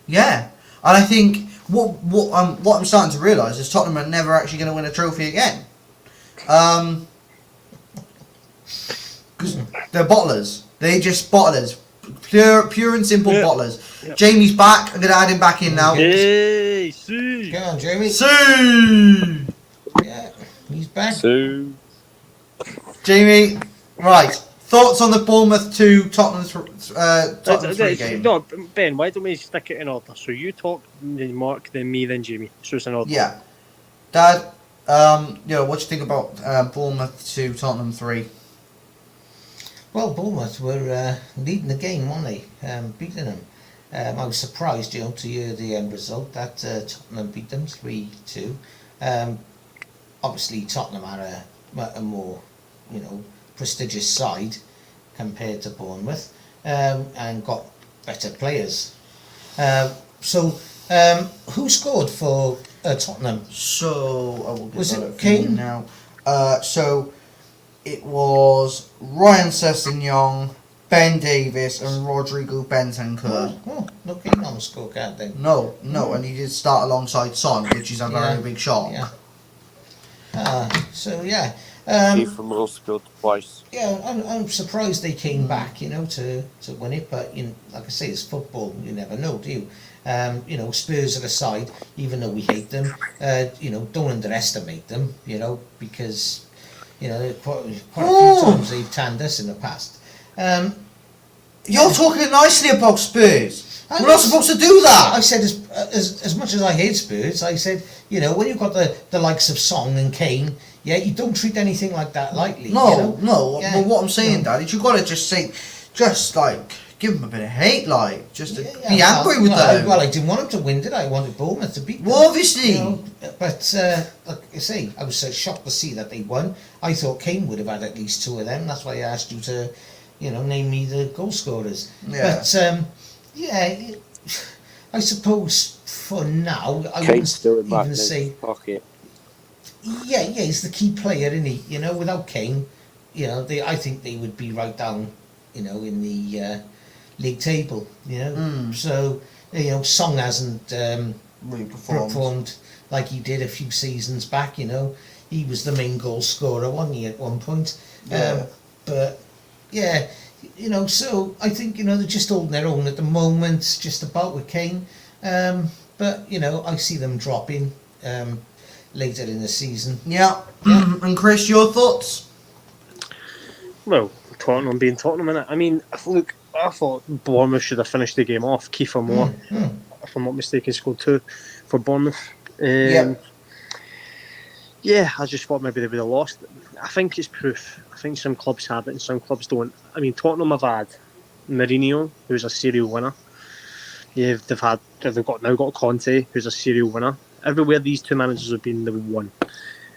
yeah. And I think what I'm starting to realise is Tottenham are never actually going to win a trophy again. Because they're bottlers. They just bottlers. Pure and simple bottlers. Yep. Jamie's back. I'm going to add him back in now. Hey, see. Come on, Jamie. See. Yeah, he's back. See. Jamie, right. Thoughts on the Bournemouth 2, Tottenham 3 game? No, Ben, why don't we stick it in order? So you talk, then Mark, then me, then Jamie. So it's in order. Yeah. Dad, what do you think about Bournemouth 2, Tottenham 3? Well, Bournemouth were leading the game, weren't they? Beating them. I was surprised, to hear the end result that Tottenham beat them 3-2. Obviously, Tottenham are a more, prestigious side compared to Bournemouth, and got better players. So, who scored for Tottenham? So, I will get was that it Kane now? So, it was Ryan Sessegnon, Ben Davis, and Rodrigo Bentancur. Oh, no Kane on the scorecard then. No, and he did start alongside Son, which is a very big shot. Yeah. So yeah. Ethan Moore scored twice. Yeah, I'm surprised they came back, to win it. But like I say, it's football. You never know, do you? Spurs are aside, even though we hate them, don't underestimate them. Because quite a few times they've tanned us in the past. You're talking nicely about Spurs. We're not supposed to do that. I said as much as I hate Spurs, I said, when you've got the likes of Song and Kane, you don't treat anything like that lightly. No. Yeah. But what I'm saying, Dad, is you've got to just give them a bit of hate, just to be angry with them. Well, I didn't want them to win, did I? I wanted Bournemouth to beat them. Well, obviously. But like I say, I was shocked to see that they won. I thought Kane would have had at least 2 of them. That's why I asked you to, name me the goal scorers. Yeah. But I suppose for now, I Kane's wouldn't still in even say. pocket. Yeah, he's the key player, isn't he? Without Kane, I think they would be right down, in the league table. So Song hasn't Really performed like he did a few seasons back. He was the main goal scorer, wasn't he, at one point? Yeah. But yeah, so I think they're just holding their own at the moment, just about with Kane. But I see them dropping later in the season. Yeah. And Chris, your thoughts? Well, Tottenham being Tottenham, innit? I mean, look, I thought Bournemouth should have finished the game off. Kiefer Moore, if I'm not mistaken, scored 2 for Bournemouth. Yeah, I just thought maybe they would have lost. I think it's proof. I think some clubs have it and some clubs don't. I mean, Tottenham have had Mourinho, who's a serial winner. They've now got Conte, who's a serial winner. Everywhere these two managers have been, they've won.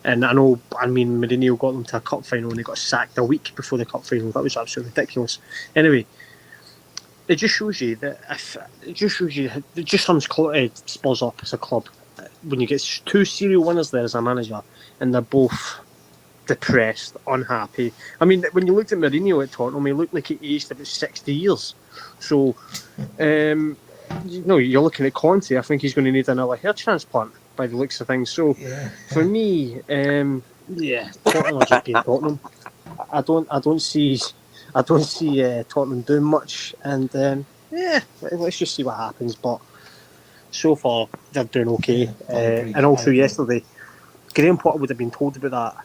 And Mourinho got them to a cup final and they got sacked a week before the cup final. That was absolutely ridiculous. Anyway, it just shows you it just sums Spurs up as a club. When you get two serial winners there as a manager, and they're both depressed, unhappy. I mean, when you looked at Mourinho at Tottenham, he looked like he aged about 60 years. So, you're looking at Conte. I think he's going to need another hair transplant by the looks of things. So, for me, Tottenham are just being Tottenham. I don't see Tottenham doing much, and let's just see what happens. But so far, they're doing okay. And also yesterday, Graham Potter would have been told about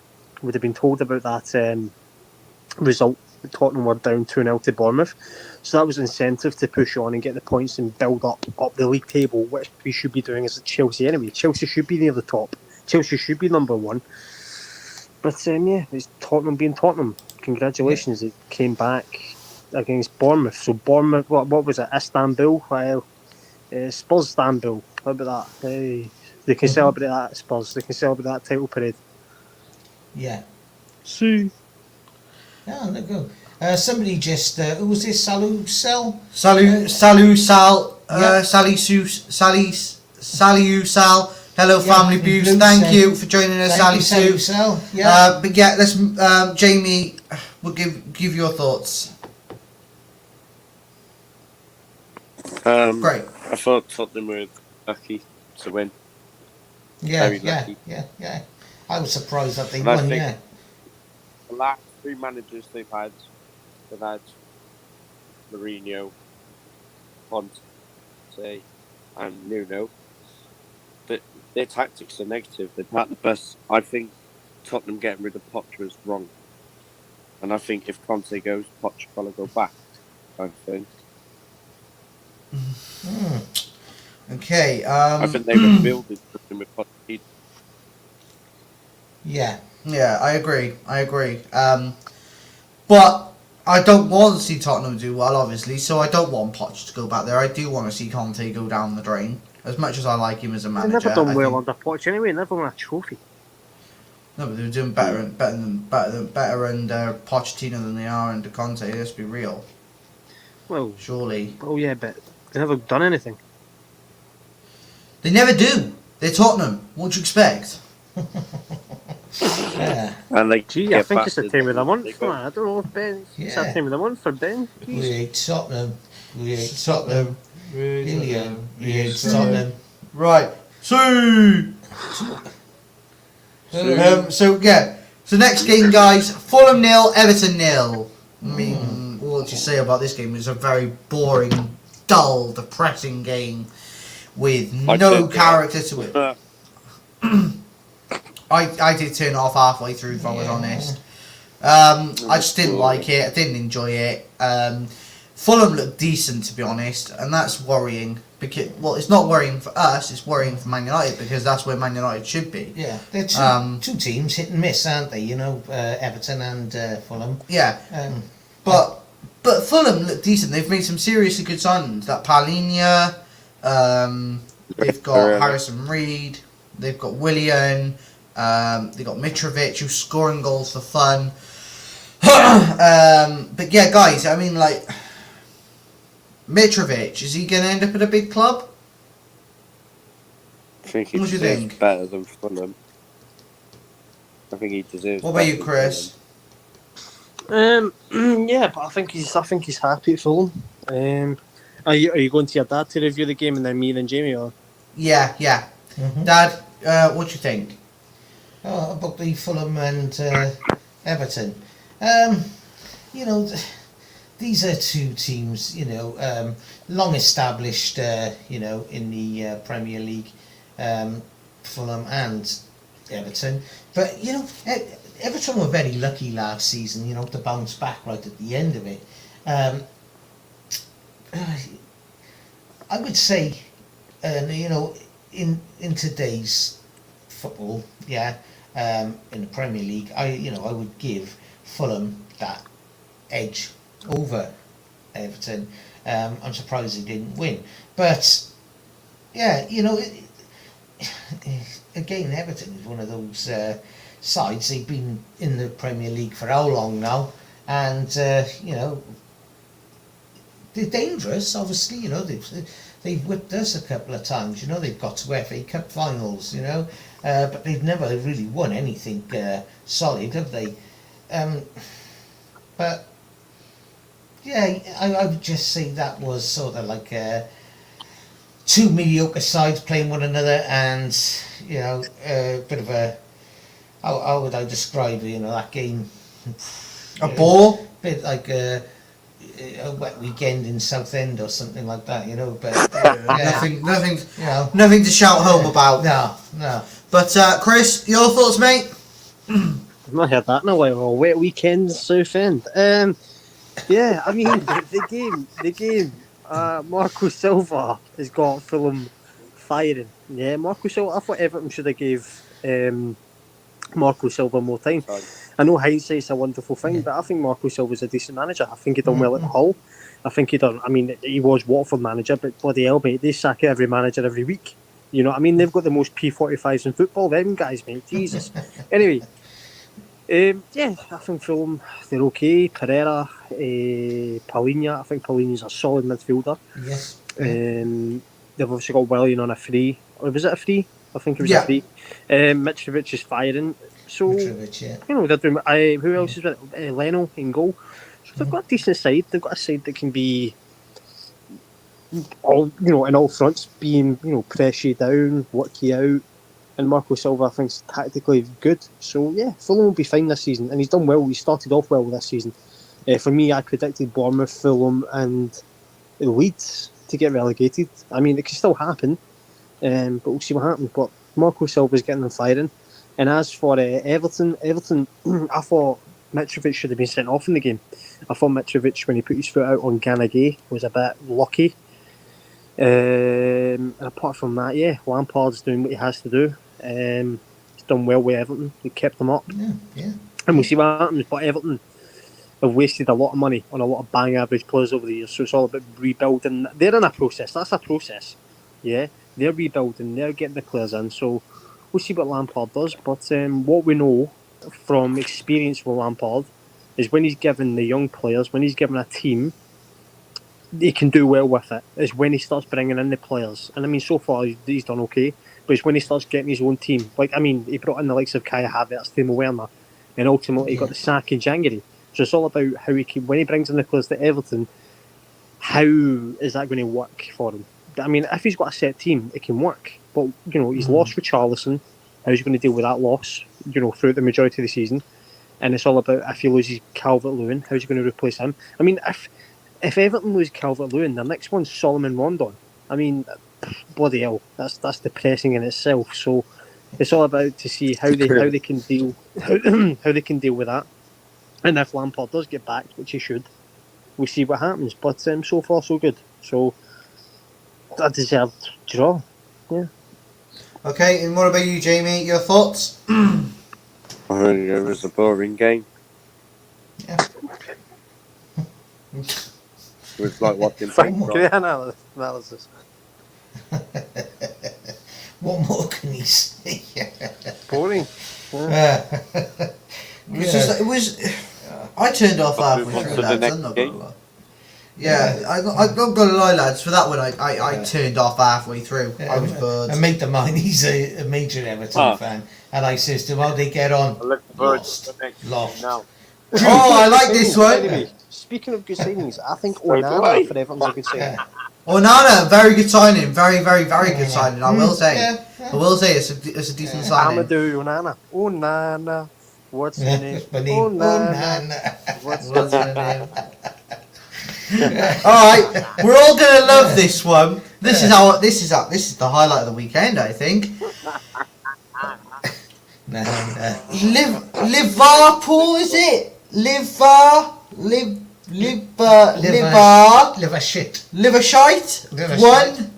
that result. Tottenham were down 2-0 to Bournemouth, so that was incentive to push on and get the points and build up the league table, which we should be doing as Chelsea anyway. Chelsea should be near the top. Chelsea should be number one. But it's Tottenham being Tottenham. Congratulations, It came back against Bournemouth. So Bournemouth, what was it? Istanbul, Spurs Istanbul. How about that? They can celebrate that, Spurs. They can celebrate that title parade. Yeah. See. Yeah, look good. Somebody just who was this? Salu Sal. Sally Sal. Hello, Family Views. Thank you for joining us, Sally Sue. Yeah. But yeah, let's. Jamie, we'll give your thoughts. Great. I thought Tottenham were lucky to win. Yeah. Very lucky. Yeah. I was surprised that they And I won. think Yeah. The last three managers they've had Mourinho, Conte, and Nuno. Their tactics are negative. They're not the best. I think Tottenham getting rid of Poch was wrong, and I think if Conte goes, Poch will go back. I think. Okay. I think they would build it with Poch. Yeah. Yeah, I agree. But I don't want to see Tottenham do well, obviously, so I don't want Poch to go back there. I do want to see Conte go down the drain. As much as I like him as a manager, They've never done well under Poch anyway. Never won a trophy. No, but they're doing better under Pochettino than they are under Conte. Let's be real. Well, surely. Oh yeah, but they've never done anything. They never do. They're Tottenham. What do you expect? Yeah. And I think it's the time of the month. I don't know, Ben. It's that time of the month for Ben. We hate Tottenham. We hate Tottenham. We hate Tottenham. Right. So next game, guys. Fulham 0, Everton 0. I mean, what do you say about this game? It's a very boring, dull, depressing game with no character to it. I did turn it off halfway through, if I was honest. I just didn't like it. I didn't enjoy it. Fulham looked decent, to be honest, and that's worrying. Because, well, it's not worrying for us, it's worrying for Man United, because that's where Man United should be. Yeah, they're two teams hit and miss, aren't they? You know, Everton and Fulham. Yeah, but Fulham look decent. They've made some seriously good signings. That Palhinha, they've got Harrison Reed, they've got Willian, they've got Mitrovic, who's scoring goals for fun. But yeah, guys, I mean, like, Mitrovic, is he going to end up at a big club? I think he What do you deserves think? better than Fulham. I think he deserves. What about you, better Chris? Yeah, but I think he's happy at Fulham. Are you going to your dad to review the game and then me and Jamie, or? Yeah. Mm-hmm. Dad, what do you think? Oh, about the Fulham and Everton. You know, these are two teams, you know, long established, you know, in the Premier League, Fulham and Everton. But, you know, Everton were very lucky last season, you know, to bounce back right at the end of it. I would say, you know, in today's football, yeah, in the Premier League, I would give Fulham that edge over Everton. I'm surprised they didn't win, but yeah, again, Everton is one of those sides. They've been in the Premier League for how long now, and they're dangerous. Obviously, they've whipped us a couple of times. They've got to FA Cup finals. But they've never really won anything solid, have they? But yeah, I would just say that was sort of like two mediocre sides playing one another, and a bit of a how would I describe that game? A ball? Bit like a wet weekend in Southend or something like that, But nothing to shout home about. No. But Chris, your thoughts, mate? I've not heard that in a while. A wet weekend, Southend. Yeah, I mean the game. Marco Silva has got Fulham firing. Yeah, Marco Silva. I thought Everton should have gave Marco Silva more time. I know hindsight's a wonderful thing, but I think Marco Silva's a decent manager. I think he done well at Hull. I think he done. I mean, he was Watford manager, but bloody hell, mate, they sack every manager every week. You know what I mean? They've got the most P45s in football, them guys, mate. Jesus. Anyway, yeah, I think Fulham, they're okay. Pereira, Paulinho, I think Paulinho's a solid midfielder. Yes. They've obviously got Willian on a free. Or was it a free? I think it was a free. Mitrovic is firing. So, they're doing. Who else is with it? Leno in goal. So they've got a decent side. They've got a side that can be all, in all fronts, being, press you down, work you out. And Marco Silva, I think, is tactically good. So, yeah, Fulham will be fine this season. And he's done well. He started off well this season. For me, I predicted Bournemouth, Fulham and Leeds to get relegated. I mean, it can still happen. But we'll see what happens. But Marco Silva's getting them firing. And as for Everton, I thought Mitrovic should have been sent off in the game. I thought Mitrovic, when he put his foot out on Ganagay, was a bit lucky. And apart from that, yeah, Lampard's doing what he has to do. He's done well with Everton. He kept them up. Yeah. And we'll see what happens. But Everton have wasted a lot of money on a lot of bang average players over the years. So it's all about rebuilding. They're in a process. That's a process. Yeah, they're rebuilding. They're getting the players in. So we'll see what Lampard does. But what we know from experience with Lampard is when he's given the young players, when he's given a team, he can do well with it. It's when he starts bringing in the players. And I mean, so far he's done okay. But it's when he starts getting his own team. Like, I mean, he brought in the likes of Kai Havertz, Timo Werner, and ultimately he got the sack in January. So it's all about how he can, when he brings in the players to Everton, how is that going to work for him? I mean, if he's got a set team, it can work. But, he's lost Richarlison. How's he going to deal with that loss, throughout the majority of the season? And it's all about if he loses Calvert-Lewin, how's he going to replace him? I mean, if Everton lose Calvert-Lewin, their next one's Solomon Rondon. I mean, bloody hell, that's depressing in itself. So it's all about to see how they can deal how they can deal with that. And if Lampard does get back, which he should, we'll see what happens. But so far so good. So a deserved draw. Yeah. Okay, and what about you, Jamie? Your thoughts? I think it was a boring game. Yeah. It was like watching Great analysis. What more can you say? Boring. It was. I turned off halfway On through, to the lads. next I'm not game. gonna lie. Yeah, I'm not gonna lie, lads. For that one, I turned off halfway through. I was bored. I mate of mine, he's a major Everton fan, and I says to him, "How they get on?" Lost. Now. Oh, I like this one. Anyway, speaking of good signings, I think Onana for Everton's a good signing. Onana, very good signing. Very, very, very good signing. I will say. Yeah. I will say it's a decent signing. Amadou Onana. What's the name? Onana. What's the name? Alright, we're all gonna love this one. This is the highlight of the weekend, I think. Liverpool, is it? Liver shit. One.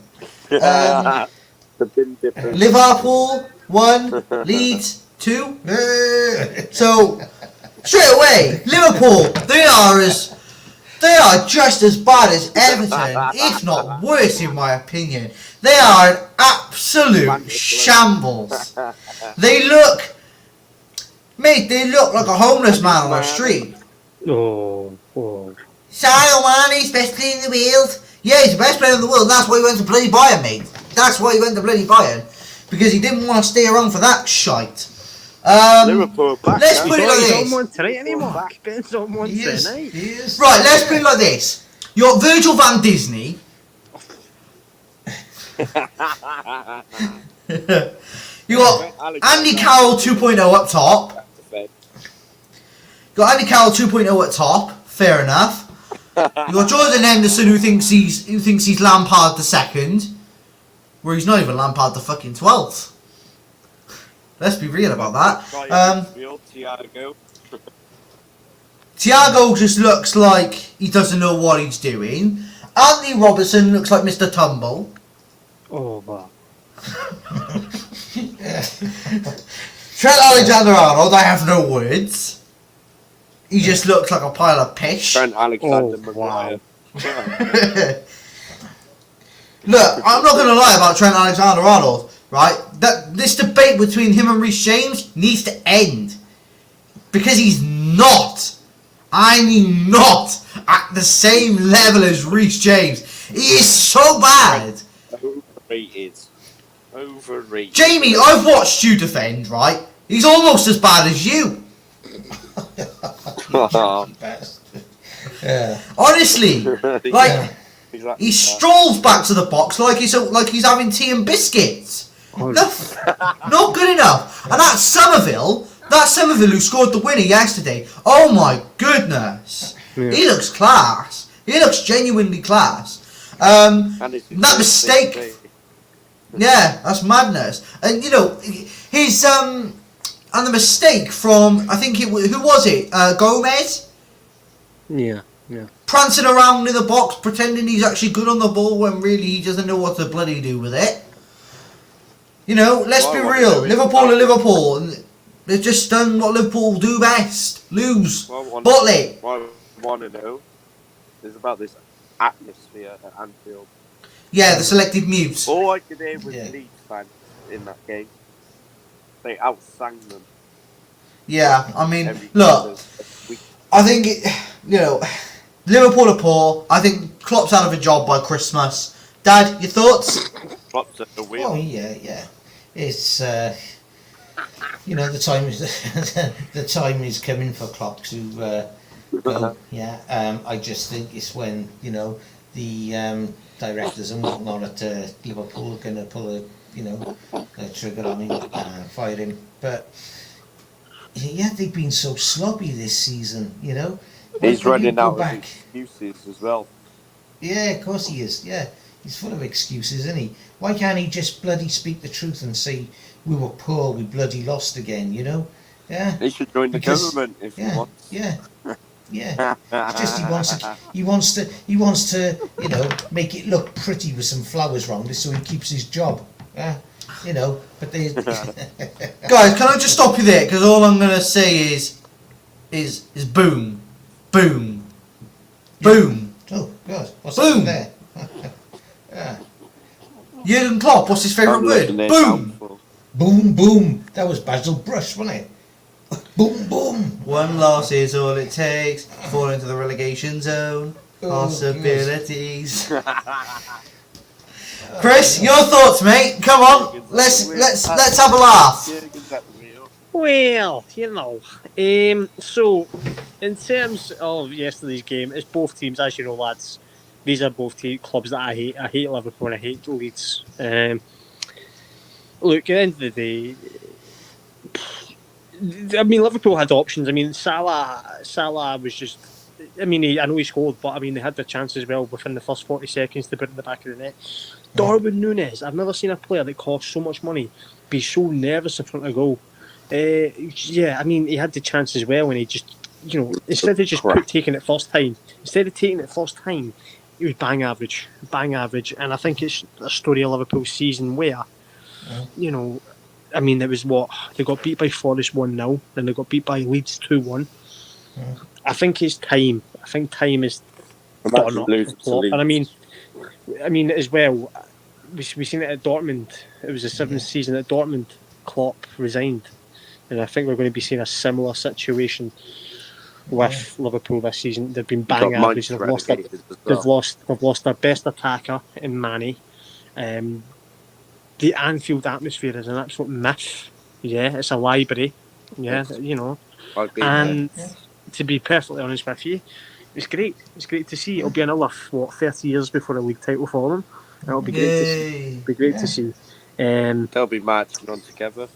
Liverpool 1, Leeds 2. So straight away, Liverpool, they are just as bad as Everton, if not worse in my opinion. They are an absolute shambles. They look like a homeless man on the street. Oh. Sadio Mane's best player in the world. Yeah, he's the best player in the world, and that's why he went to bloody Bayern, mate. That's why he went to bloody Bayern. Because he didn't want to stay around for that shite. Liverpool back. Let's put it like He's this. on one tonight anymore. Ben's on one tonight. He is. Right, let's put it like this. You're Virgil van Disney. You got Andy Carroll 2.0 up top. Got Andy Carroll 2.0 at top. Fair enough. You got Jordan Henderson who thinks he's Lampard the second, where he's not even Lampard the fucking 12th. Let's be real about that. Thiago just looks like he doesn't know what he's doing. Anthony Robertson looks like Mr. Tumble. Oh, wow. Trent Alexander-Arnold, I have no words. He just looks like a pile of pish. Trent Alexander wow. Look, I'm not going to lie about Trent Alexander-Arnold, right? This debate between him and Reece James needs to end. Because he's not, I mean not, at the same level as Reece James. He is so bad. Overrated. Jamie, I've watched you defend, right? He's almost as bad as you. Honestly, like Exactly. he strolls back to the box like he's having tea and biscuits. Not good enough. And that Somerville who scored the winner yesterday. Oh my goodness, he looks class. He looks genuinely class. That mistake. Yeah, that's madness. And you know, his and the mistake from who was it? Gomez. Yeah. Prancing around in the box, pretending he's actually good on the ball when really he doesn't know what to bloody do with it. You know, let's be real. Liverpool are Liverpool, and they've just done what Liverpool do best: lose. Bottle it. What I want to know is about this atmosphere at Anfield. Yeah, the selected mutes. All I could hear was Leeds fans in that game. They outsang them. Yeah, I mean, look, I think Liverpool are poor. I think Klopp's out of a job by Christmas. Dad, your thoughts? Klopp's at the wheel. Oh yeah. It's the time is coming for Klopp to go. Yeah. I just think it's when the directors and whatnot at Liverpool are going to pull a trigger on him, fire him. But yeah, they've been so sloppy this season. He's running out of excuses as well. Yeah, of course he is. Yeah, he's full of excuses, isn't he? Why can't he just bloody speak the truth and say we were poor, we bloody lost again? Yeah. He should join the government if he wants. Yeah. It's just he wants to make it look pretty with some flowers round it so he keeps his job. But they Guys, can I just stop you there? Because all I'm gonna say is boom, boom, boom. Oh God, what's Boom. that there? Jurgen Klopp, what's his favourite word? Boom. Boom, boom. That was Basil Brush, wasn't it? Boom, boom. One loss is all it takes. Fall into the relegation zone. Possibilities. Chris, your thoughts, mate? Come on, let's have a laugh. Well, so in terms of yesterday's game, it's both teams, as you know, lads. These are both clubs that I hate. I hate Liverpool and I hate Leeds. Look, at the end of the day, I mean, Liverpool had options. I mean, Salah was just. I mean, I know he scored, but I mean, they had their chance as well within the first 40 seconds to put it in the back of the net. Darwin Núñez, I've never seen a player that costs so much money be so nervous in front of goal. Yeah, I mean, he had the chance as well, and he just, instead of just taking it first time, he was bang average, and I think it's a story of Liverpool's season where, I mean, it was what they got beat by Forest 1-0, then they got beat by Leeds 2-1. I think it's time. I think time is done up for Klopp. And I mean as well. We seen it at Dortmund. It was the seventh season at Dortmund. Klopp resigned, and I think we're going to be seeing a similar situation with Liverpool this season. They've been bang average. They've lost their best attacker in Mane. The Anfield atmosphere is an absolute myth. Yeah, it's a library. Yeah, you know. And to be perfectly honest with you, it's great. It's great to see. It'll be another 30 years before a league title for them. It'll be great to see. It'll be great to see. They'll be marching on together.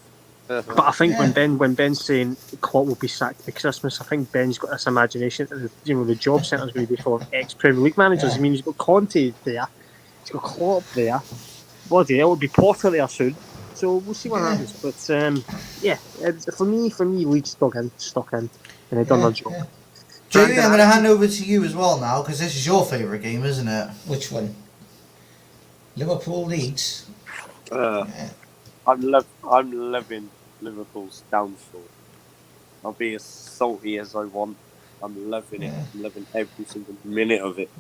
But I think when Ben's saying Klopp will be sacked by Christmas, I think Ben's got this imagination that the job centre is going to be full of ex-Premier League managers. I mean, he's got Conte there, he's got Klopp there. Bloody hell, it'll be Potter there soon. So we'll see what happens. But for me, Leeds stuck in, and they've done their job. Jamie, I'm going to hand over to you as well now, because this is your favourite game, isn't it? Which one? Liverpool Leeds. I'm loving Liverpool's downfall. I'll be as salty as I want. I'm loving it. I'm loving every single minute of it.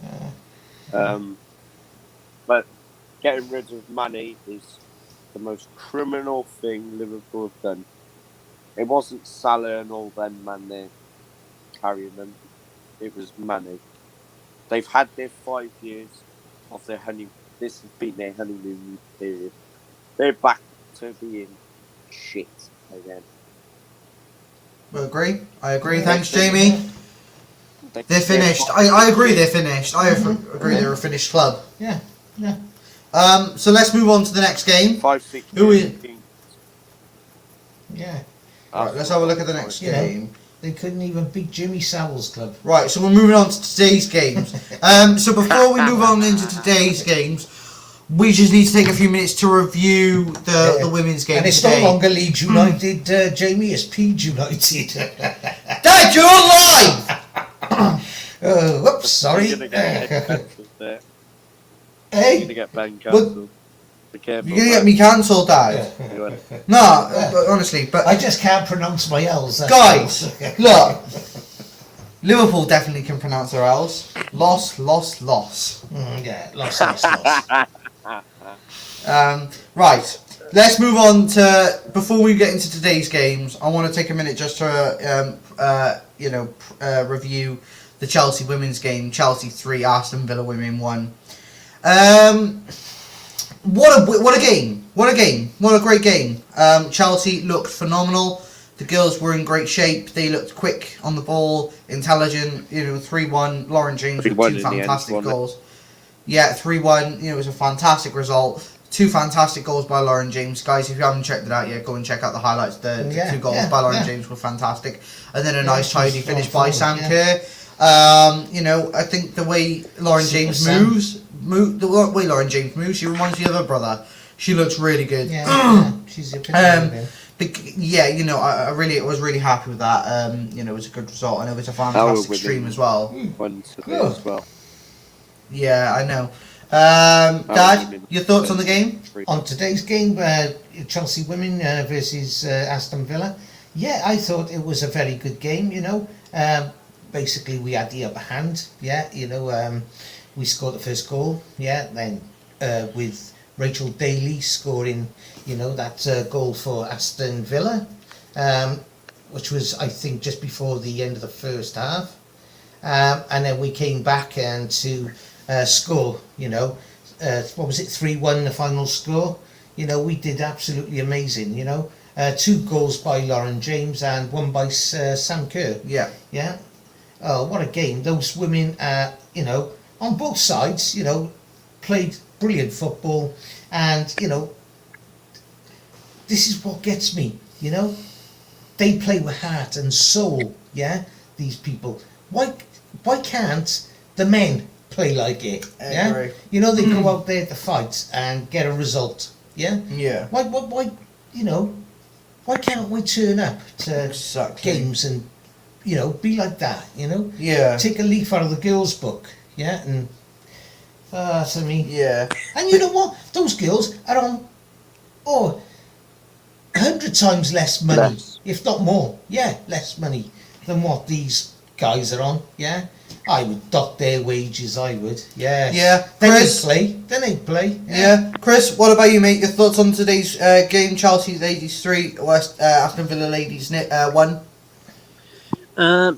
But getting rid of Mane is the most criminal thing Liverpool have done. It wasn't Salah and all them man there carrying them. It was Mane. They've had their 5 years of their honeymoon. This has been their honeymoon period. They're back to being shit again. I agree. Thanks, Jamie. They're finished. I agree they're finished. I agree they're a finished club. Yeah. So let's move on to the next game. 5-6. Who is? Yeah. Right, let's have a look at the next game. They couldn't even beat Jimmy Saville's club. Right, so we're moving on to today's games. So before we move on into today's games, we just need to take a few minutes to review the women's game and it's today. no longer Leeds United, Jamie, it's Peds United. Dad, you're live! Whoops, sorry. You're going to get cancelled there. Hey? You're going to get Ben cancelled. Be careful. You're going to get me cancelled, Dad? No, but honestly, but... I just can't pronounce my L's. Guys, look. Liverpool definitely can pronounce their L's. Loss. Loss. Right, let's move on to, before we get into today's games, I want to take a minute just to, review the Chelsea women's game. Chelsea 3, Aston Villa women 1. What a game! What a great game. Chelsea looked phenomenal. The girls were in great shape. They looked quick on the ball, intelligent. 3-1. Lauren James with 2 fantastic goals. Yeah, 3-1. It was a fantastic result. 2 fantastic goals by Lauren James. Guys, if you haven't checked it out yet, go and check out the highlights. The 2 goals by Lauren James were fantastic. And then a nice tidy finish by Sam Kerr. I think the way Lauren James moves, she reminds me of her brother. She looks really good. She's a I was really happy with that. It was a good result, and it was a fantastic stream as well. As well. Yeah, I know. Dad, your thoughts on the game? On today's game, Chelsea women versus Aston Villa. Yeah, I thought it was a very good game. Basically we had the upper hand. We scored the first goal. Then with Rachel Daly scoring, that goal for Aston Villa, which was, I think, just before the end of the first half. And then we came back and to score, what was it, 3-1 the final score. We did absolutely amazing, 2 goals by Lauren James and 1 by Sam Kerr. Yeah. Oh, what a game. Those women, on both sides, played brilliant football. And, this is what gets me, They play with heart and soul, these people. Why can't the men play like it? Yeah? They go out there to fight and get a result. Yeah? Yeah. Why can't we turn up to games and, be like that, Yeah. Take a leaf out of the girls' book, and Yeah. And you know what? Those girls are on 100 times less money, Less. if not more. Yeah, less money than what these guys are on. Yeah, I would dock their wages. I would. Yeah. Yeah, Then Chris? they play. Then they play. Yeah. Chris, what about you, mate? Your thoughts on today's game? Chelsea ladies 3, West Aston Villa ladies 1.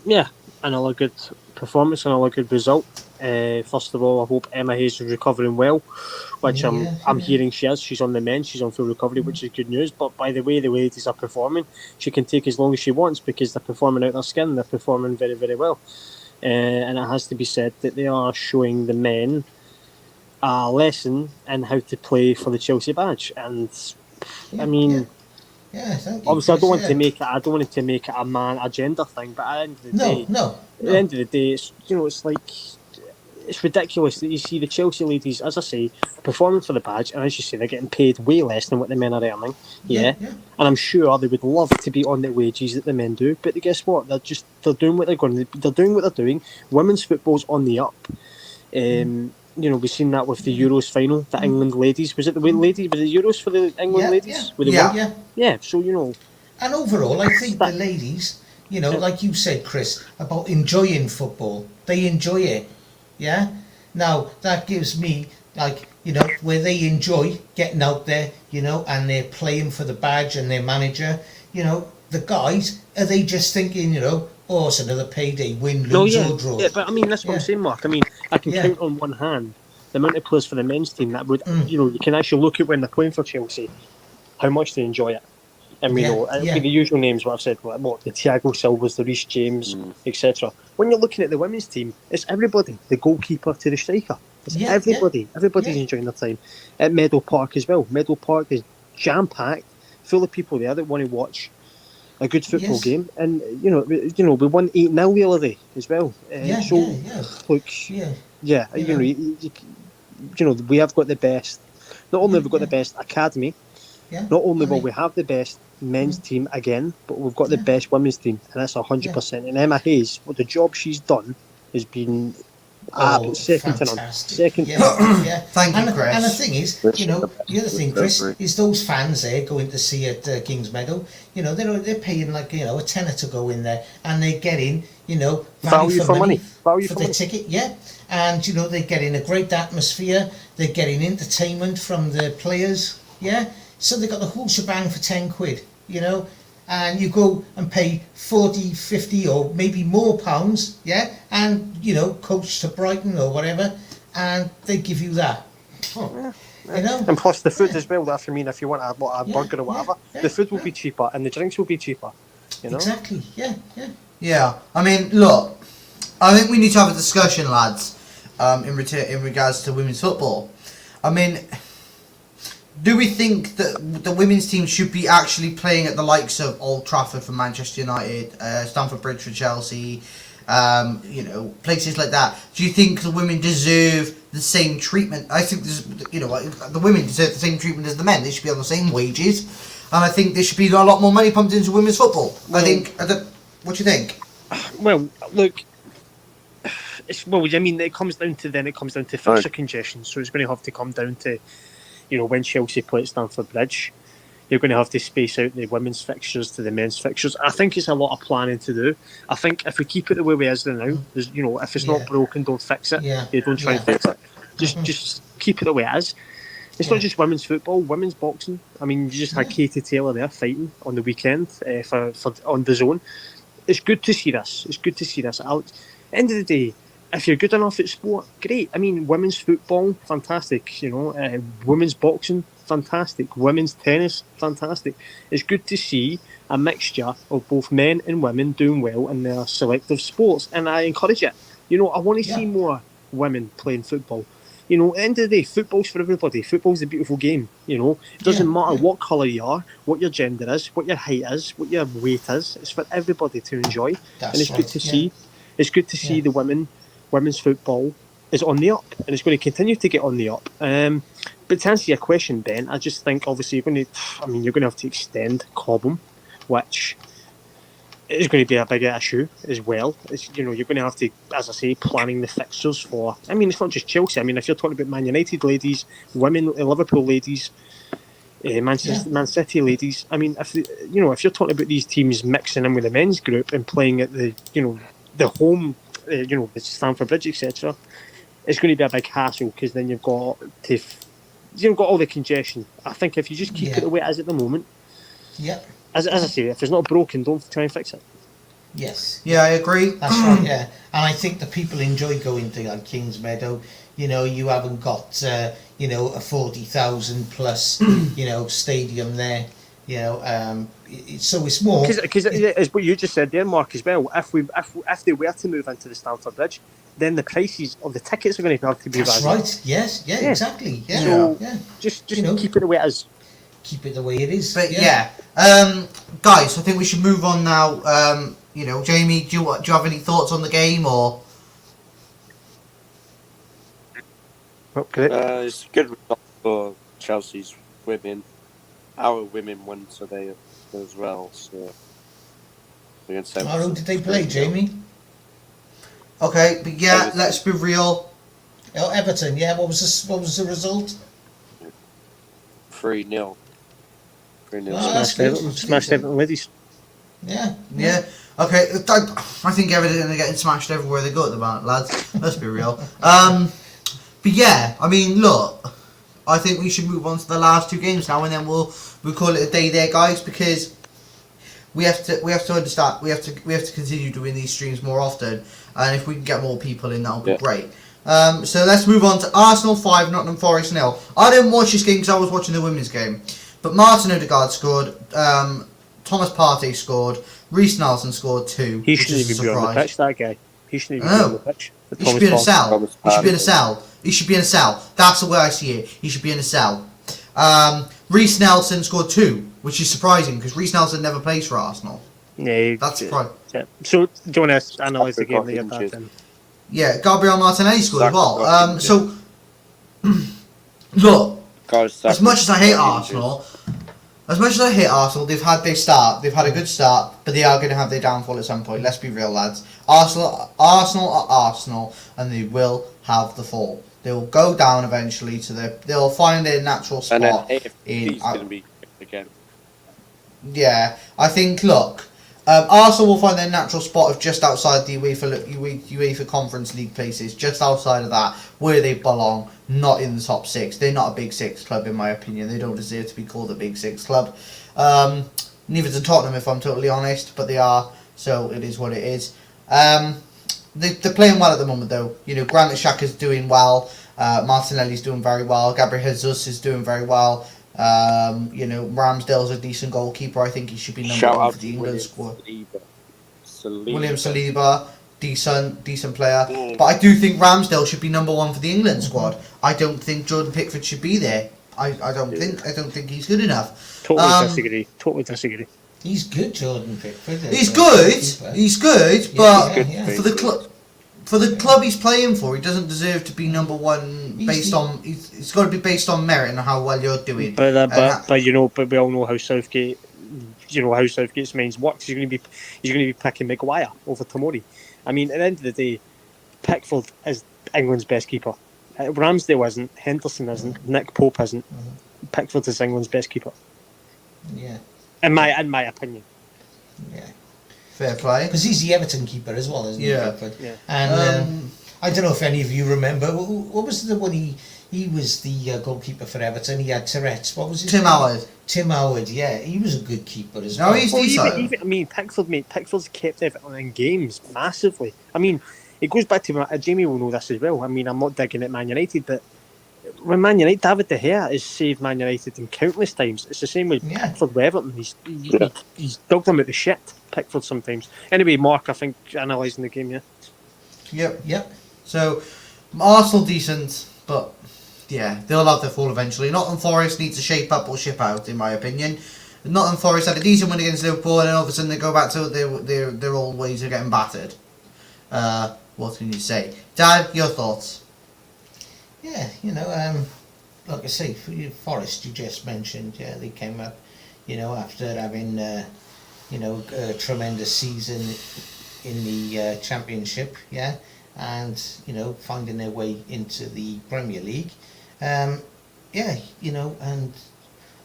Yeah, another good performance, another good result. First of all, I hope Emma Hayes is recovering well, which I'm hearing she is. She's on the mend, she's on full recovery, which is good news. But by the way the ladies are performing, she can take as long as she wants because they're performing out their skin. They're performing very, very well. And it has to be said that they are showing the men a lesson in how to play for the Chelsea badge. And I mean, thank you, obviously, Chris, I don't want it to make it a man agenda thing. But at the end of the day, at the end of the day, it's like it's ridiculous that you see the Chelsea ladies, as I say, performing for the badge, and as you say, they're getting paid way less than what the men are earning. Yeah. And I'm sure they would love to be on the wages that the men do. But guess what? They're doing what they're going. They're doing what they're doing. Women's football's on the up. We've seen that with the Euros final. The England ladies, was it the ladies? Was it Euros for the England ladies? Yeah. So And overall, I think the ladies, like you said, Chris, about enjoying football. They enjoy it. Yeah. Now that gives me where they enjoy getting out there, and they're playing for the badge and their manager. The guys, are they just thinking, oh, it's another payday, win, lose or draw? Yeah, but I mean that's what I'm saying, Mark. I mean I can count on one hand the amount of players for the men's team that would, you can actually look at when they're playing for Chelsea, how much they enjoy it. And it'll be the usual names what I've said, like the Thiago Silvas, the Reece James, etc. When you're looking at the women's team, it's everybody, the goalkeeper to the striker. It's everybody. Everybody's enjoying their time. At Meadow Park as well. Meadow Park is jam-packed, full of people there that want to watch a good football game. And, we won 8-0 the other day as well. We have got the best. Not only have we got the best academy, not only will we have the best men's team again, but we've got the best women's team, and that's 100%. And Emma Hayes, the job she's done has been second to none. Second to none. Thank you, Chris. And the thing is, the other thing, Chris, is those fans there going to see at Kings Meadow. They're paying a tenner to go in there, and they're getting value for money for their ticket. Yeah, and they're getting a great atmosphere. They're getting entertainment from the players. Yeah. So they got the whole shebang for 10 quid, and you go and pay 40, 50 or maybe more pounds, and, coach to Brighton or whatever, and they give you that. And plus the food as well, that's if you want a burger or whatever, the food will be cheaper and the drinks will be cheaper, Exactly, Yeah, I mean, look, I think we need to have a discussion, lads, in regards to women's football. I mean, do we think that the women's team should be actually playing at the likes of Old Trafford for Manchester United, Stamford Bridge for Chelsea, places like that? Do you think the women deserve the same treatment? I think the women deserve the same treatment as the men. They should be on the same wages, and I think there should be a lot more money pumped into women's football. What do you think? Well, look. It comes down to fixture congestion, so it's going to have to come down to, when Chelsea play at Stamford Bridge, you're going to have to space out the women's fixtures to the men's fixtures. I think it's a lot of planning to do. I think if we keep it the way we is now, there's, if it's not broken, don't fix it. You don't try and fix it. Just keep it the way it is. It's not just women's football, women's boxing. I mean, you just had Katie Taylor there fighting on the weekend for on the zone. It's good to see this. At the end of the day, if you're good enough at sport, great. I mean, women's football, fantastic. Women's boxing, fantastic. Women's tennis, fantastic. It's good to see a mixture of both men and women doing well in their selective sports, and I encourage it. I want to see more women playing football. At the end of the day, football's for everybody. Football's a beautiful game. It doesn't matter what colour you are, what your gender is, what your height is, what your weight is. It's for everybody to enjoy, and it's good to see. It's good to see the women's football is on the up, and it's going to continue to get on the up. But to answer your question, Ben, I just think obviously you're going to have to extend Cobham, which is going to be a bigger issue as well. You're going to have to, as I say, planning the fixtures for. It's not just Chelsea. If you're talking about Man United ladies, women, Liverpool ladies, Man City ladies. I mean, if you're talking about these teams mixing in with the men's group and playing at the home, the Stamford Bridge, etc., it's going to be a big hassle because then you've got all the congestion. I think if you just keep it the way it is at the moment, as I say, if it's not broken, don't try and fix it. Yes. Yeah, I agree. That's right, yeah. And I think the people enjoy going to like Kings Meadow. You haven't got, a 40,000 plus, stadium there. So it's more... Because it's what you just said there, Mark, as well. If they were to move into the Stamford Bridge, then the prices of the tickets are going to have to be That's right, yes, exactly. Yeah. So just keep it the way it is. Keep it the way it is. But guys, I think we should move on now. Jamie, do you have any thoughts on the game or? Okay. It's a good result for Chelsea's women. Our women won today as well. So who did they play, Jamie? Okay, but let's be real. Oh, Everton. Yeah, what was the result? 3-0. 3-0. Smashed Everton ladies. Yeah. Okay, I think Everton are getting smashed everywhere they go at the moment, lads. Let's be real. But yeah, I mean, look, I think we should move on to the last two games now, and then we'll call it a day there, guys, because we have to understand we have to continue doing these streams more often, and if we can get more people in, that'll be great. So let's move on to Arsenal 5, Nottingham Forest 0. I didn't watch this game because I was watching the women's game, but Martin Odegaard scored, Thomas Partey scored, Reece Nelson scored 2. He shouldn't even be on the pitch, that guy. He shouldn't even be on the pitch. He should be in a cell. He should be in a cell. He should be in a cell. That's the way I see it. He should be in a cell. Reece Nelson scored 2, which is surprising because Reece Nelson never plays for Arsenal. Yeah, that's surprising. Yeah. So, do you want to analyse the game that you had then? Yeah, Gabriel Martinelli scored as well. So, look, as much as I hate Arsenal, they've had a good start, but they are going to have their downfall at some point. Let's be real, lads. Arsenal are Arsenal, and they will have the fall. They will go down eventually they'll find their natural spot. And then AFC's going to be again. Yeah, I think, look, Arsenal will find their natural spot of just outside the UEFA Conference League places, just outside of that, where they belong, not in the top 6. They're not a Big 6 club, in my opinion. They don't deserve to be called a Big 6 club. Neither do Tottenham, if I'm totally honest, but they are, so it is what it is. They're playing well at the moment, though. Granit Xhaka's doing well, Martinelli's doing very well, Gabriel Jesus is doing very well. Ramsdale's a decent goalkeeper. I think he should be number 1 for the England squad. William Saliba, decent player. But I do think Ramsdale should be number 1 for the England squad. I don't think Jordan Pickford should be there. I don't think he's good enough. Totally disagree. He's good, Jordan Pickford. He's good, but for the club he's playing for, he doesn't deserve to be number 1 based on. It's got to be based on merit and how well you're doing. But we all know how Southgate, how Southgate's minds works. He's going to be picking Maguire over Tomori. I mean, at the end of the day, Pickford is England's best keeper. Ramsdale isn't. Henderson isn't. Nick Pope isn't. Pickford is England's best keeper. Yeah. In my opinion. Yeah. Fair play. Because he's the Everton keeper as well, isn't he? Pickford? Yeah. And I don't know if any of you remember, what was the one he was the goalkeeper for Everton. He had Tourette's. What was his name? Tim Howard, yeah. He was a good keeper as well. No, he's decent. Even Pickford's kept Everton in games massively. I mean, it goes back to, Jamie will know this as well. I mean, I'm not digging at Man United, but when Man United, David De Gea has saved Man United in countless times. It's the same with Pickford with Everton. He's dug them out the shit, Pickford, sometimes. Anyway, Mark, I think, analysing the game, yeah? Yep. So, Arsenal decent, but yeah, they'll have their fall eventually. Nottingham Forest needs to shape up or ship out, in my opinion. Nottingham Forest had a decent win against Liverpool, and then all of a sudden they go back to their old ways of getting battered. What can you say? Dad, your thoughts? Yeah, like I say, Forest, you just mentioned, they came up, after having, a tremendous season in the Championship, and, finding their way into the Premier League. And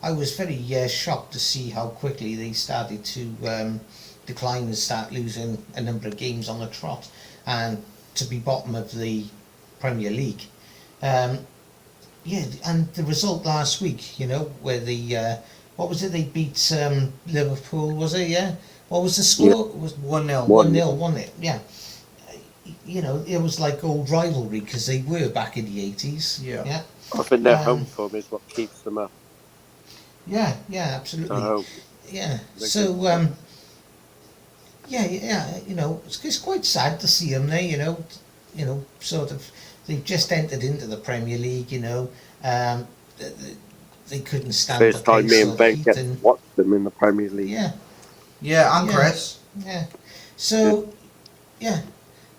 I was very shocked to see how quickly they started to decline and start losing a number of games on the trot, and to be bottom of the Premier League. Yeah, and the result last week, you know, where what was it? They beat Liverpool, was it? Yeah. What was the score? Yeah. It was 1-0. 1-0, wasn't it? Yeah. You know, it was like old rivalry because they were back in the 80s. Yeah. Yeah. I think their home form is what keeps them up. Yeah, absolutely. So, Yeah. they So, can- yeah, you know, it's quite sad to see them there, you know, sort of, they've just entered into the Premier League, you know, they couldn't stand the first time pace me or and Ben heat get to watch them in the Premier League. yeah, Yeah, and Yeah. Chris. yeah. So, yeah,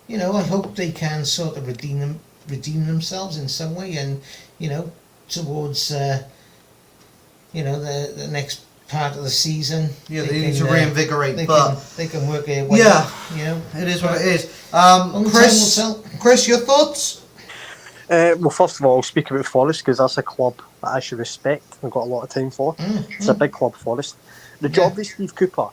you know, I hope they can sort of redeem themselves in some way, and, you know, towards, you know, the next part of the season. Yeah, they need to reinvigorate, but they can work their way yeah, up, you know. it is what it is. Only Chris, time will tell. Chris, your thoughts? Well, first of all, I'll speak about Forest because that's a club that I should respect and got a lot of time for. It's a big club, Forest. The job that Steve Cooper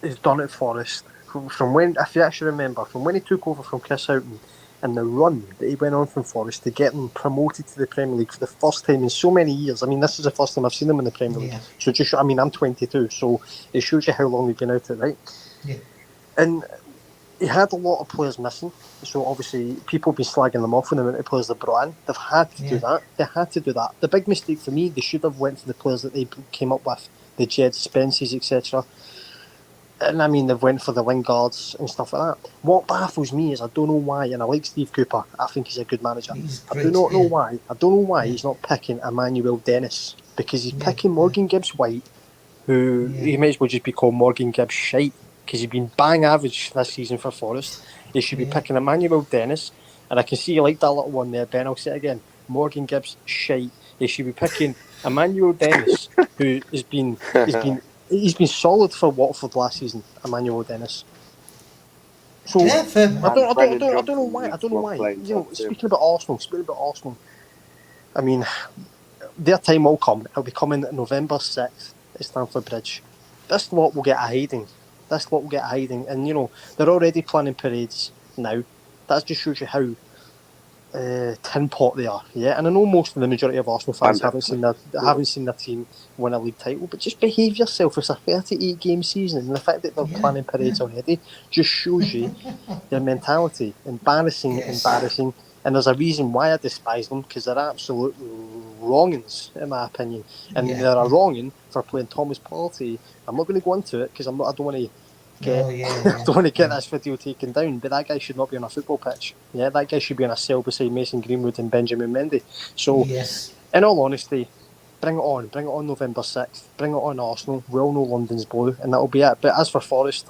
has done at Forest, from when, if you actually remember, from when he took over from Chris Houghton and the run that he went on from Forest to get them promoted to the Premier League for the first time in so many years. I mean, this is the first time I've seen them in the Premier League. Yeah. So just, I mean, I'm 22, so it shows you how long they've been out it, right? Yeah. And he had a lot of players missing, so obviously people have been slagging them off when the amount of players they brought in. They've had to do that. They had to do that. The big mistake for me, they should have went for the players that they came up with, the Jed Spences, etc. And I mean, they've went for the Lingards and stuff like that. What baffles me is I don't know why, and I like Steve Cooper. I think he's a good manager. He's I do great, not know yeah. why. I don't know why he's not picking Emmanuel Dennis, because he's picking Morgan Gibbs White, who he might as well just be called Morgan Gibbs Shite, because he's been bang average this season for Forest. He should be picking Emmanuel Dennis, and I can see you like that little one there, Ben. I'll say it again. Morgan Gibbs Shite. He should be picking Emmanuel Dennis, who he's been solid for Watford last season. Emmanuel Dennis. So Yeah, fair. I don't know why. I don't know why. You know, speaking about Arsenal. I mean, their time will come. It'll be coming November 6th at Stamford Bridge. This lot will get a hiding. And, you know, they're already planning parades now. That just shows you how tin pot they are. Yeah, and I know most of the majority of Arsenal fans haven't seen their team win a league title, but just behave yourself. It's a 38-game season, and the fact that they're planning parades already just shows you their mentality. Embarrassing. And there's a reason why I despise them, because they're absolute wrongins, in my opinion. And they're a wrongin for playing Thomas Partey. I'm not going to go into it because I don't want to get this video taken down. But that guy should not be on a football pitch. Yeah, that guy should be on a cell beside Mason Greenwood and Benjamin Mendy. So, in all honesty, bring it on. Bring it on November 6th. Bring it on Arsenal. We all know London's blue, and that'll be it. But as for Forest,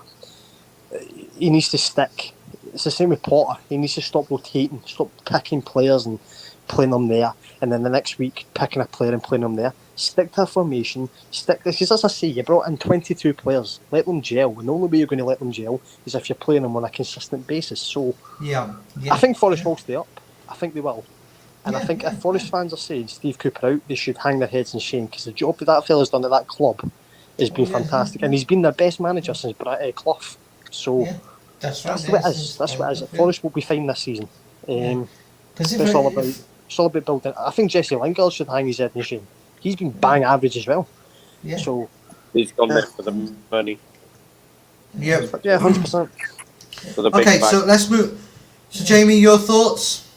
he needs to stick. It's the same with Potter. He needs to stop rotating, stop picking players and playing them there, and then the next week picking a player and playing them there. Stick to a formation. Because as I say, you brought in 22 players. Let them gel. And the only way you're going to let them gel is if you're playing them on a consistent basis. So I think Forest will stay up. I think they will. And I think if Forest fans are saying Steve Cooper out, they should hang their heads in shame, because the job that fella's done at that club has been fantastic, and he's been their best manager since Clough. So. That's right. That's what it is. That's what it is. Forest will be fine this season. It's all about building. I think Jesse Lingard should hang his head in shame. He's been bang average as well. Yeah. So he's gone there for the money. Yeah. Yeah, 100%. For the big Okay, bag. so let's move. So Jamie, your thoughts?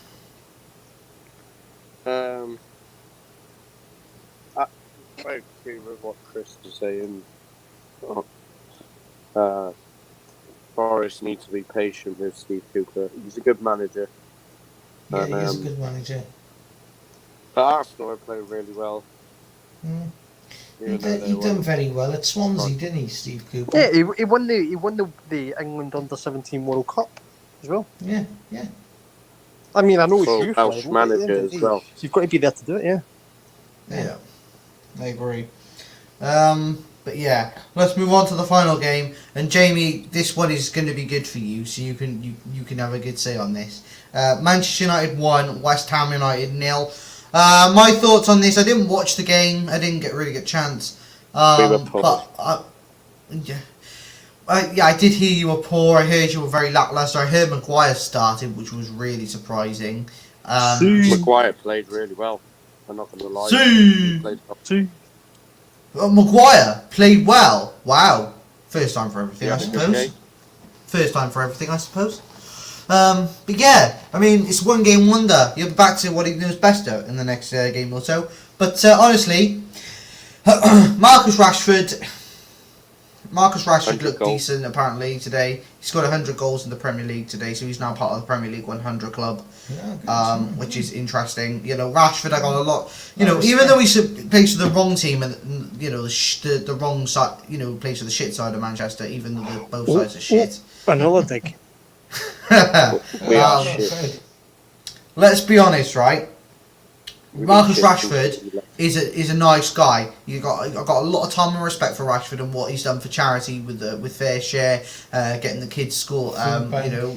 I agree with what Chris is saying. Forest needs to be patient with Steve Cooper. He's a good manager. Yeah, he is a good manager. But Arsenal are playing really well. He done very well at Swansea, didn't he, Steve Cooper? Yeah, he won the England Under-17 World Cup as well. Yeah. I mean, I know he's Full youth Welsh level, but at the manager end of the as day, well. so you've got to be there to do it. Yeah, I agree. But yeah, let's move on to the final game. And Jamie, this one is going to be good for you, so you can have a good say on this. Manchester United 1, West Ham United 0. My thoughts on this. I didn't watch the game. I didn't really get a chance. We were poor. But I did hear you were poor. I heard you were very lackluster. I heard Maguire started, which was really surprising. Maguire played really well. I'm not going to lie. See. He played well. Maguire played well. Wow. First time for everything, I Yeah, suppose. okay. First time for everything, I suppose. But yeah, I mean, it's one game wonder. You're back to what he knows best at in the next game or so. But honestly, Marcus Rashford 100 looked goals. decent apparently today. He scored 100 goals in the Premier League today, so he's now part of the Premier League 100 club, which is interesting. You know, Rashford, I got a lot. You know, even though he plays for the wrong team and you know the wrong side, you know, plays for the shit side of Manchester, even though both sides are shit. Another dig. We are shit. Let's be honest, right? Marcus shit. Rashford is a nice guy. I've got a lot of time and respect for Rashford and what he's done for charity with Fair Share, getting the kids school,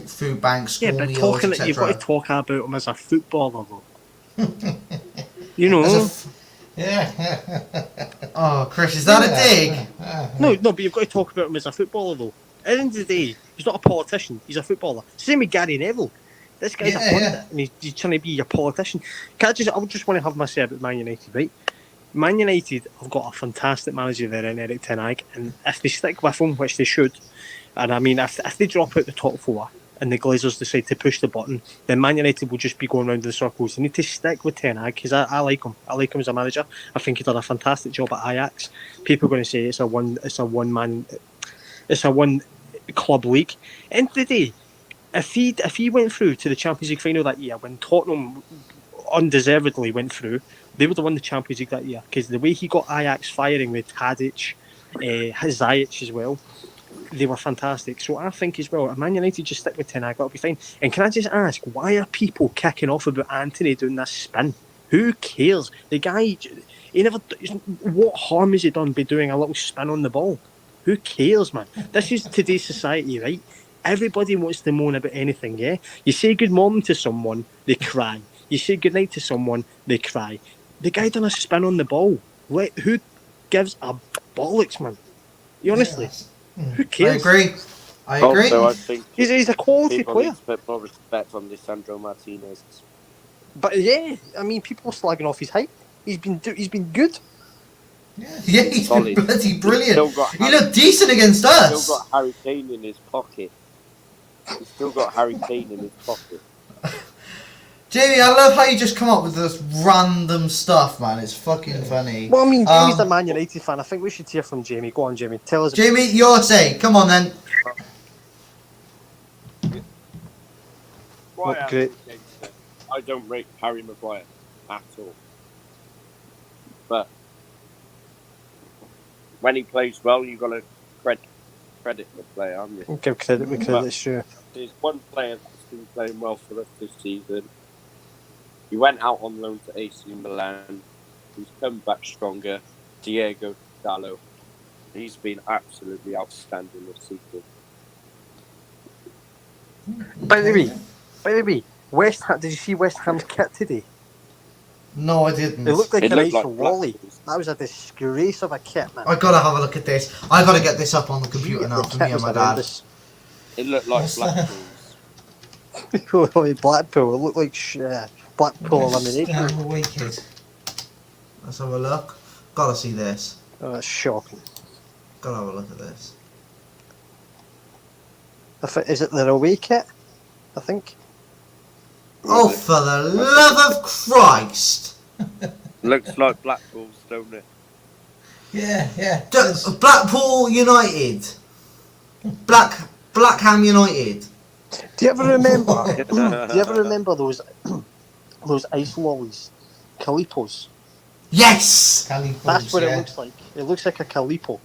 food banks, school Yeah, but meals, talking etc. you've got to talk about him as a footballer, though. You know. Oh, Chris, is that a dig? No, but you've got to talk about him as a footballer, though. At the end of the day, he's not a politician. He's a footballer. Same with Gary Neville. This guy's a pundit, and he's trying to be a politician. I just want to have my say about Man United, right? Man United have got a fantastic manager there in Eric Ten Hag, and if they stick with him, which they should, and I mean, if they drop out the top four and the Glazers decide to push the button, then Man United will just be going round in circles. They need to stick with Ten Hag because I like him. I like him as a manager. I think he's done a fantastic job at Ajax. People are going to say it's a one club league. End of the day, if he went through to the Champions League final that year when Tottenham undeservedly went through, they would have won the Champions League that year because the way he got Ajax firing with Tadic, Ziyech as well, they were fantastic. So I think as well, if Man United just stick with Ten Hag, that'll be fine. And can I just ask, why are people kicking off about Anthony doing this spin? Who cares? The guy, what harm has he done by doing a little spin on the ball? Who cares, man? This is today's society, right? Everybody wants to moan about anything, yeah? You say good morning to someone, they cry. You say good night to someone, they cry. The guy done a spin on the ball. Who gives a bollocks, man? Honestly, who cares? I agree. Also, I think he's a quality people player. need to put more respect on Lisandro Martinez. But yeah, I mean, people are slagging off his height. He's been good. Yeah, he's been Solid. bloody brilliant. He looked decent against He's us. still got Harry Kane in his pocket. Jamie, I love how you just come up with this random stuff, man. It's fucking funny. Well, I mean, Jamie's a Man United fan. I think we should hear from Jamie. Go on, Jamie. Tell us. Jamie, your say. Come on, then. Great. I don't rate Harry Maguire at all. But when he plays well, you've got to credit the player, haven't you? Give credit where credit's sure. There's one player that's been playing well for us this season. He went out on loan to AC Milan. He's come back stronger. Diego Dallo. He's been absolutely outstanding this season. By the way, West Ham. Did you see West Ham's kit today? No, I didn't. It looked like It an looked ice like Wally. Blackpool's. That was a disgrace of a kit, man. I gotta have a look at this. I gotta get this up on the computer now for me and my dad. It looked like What's that? Blackpool's. Blackpool. It looked like Blackpool eliminated. Wicked. Let's have a look. Gotta see this. Oh, that's shocking. Gotta have a look at this. Is it their away kit? I think. Oh, for the love of Christ! Looks like Blackpool's, don't it? Yeah. Blackpool United. Blackham United. Do you ever remember? Do you ever remember those ice lollies, Calipos? Yes. Calipos, That's what it looks like. It looks like a Calipo.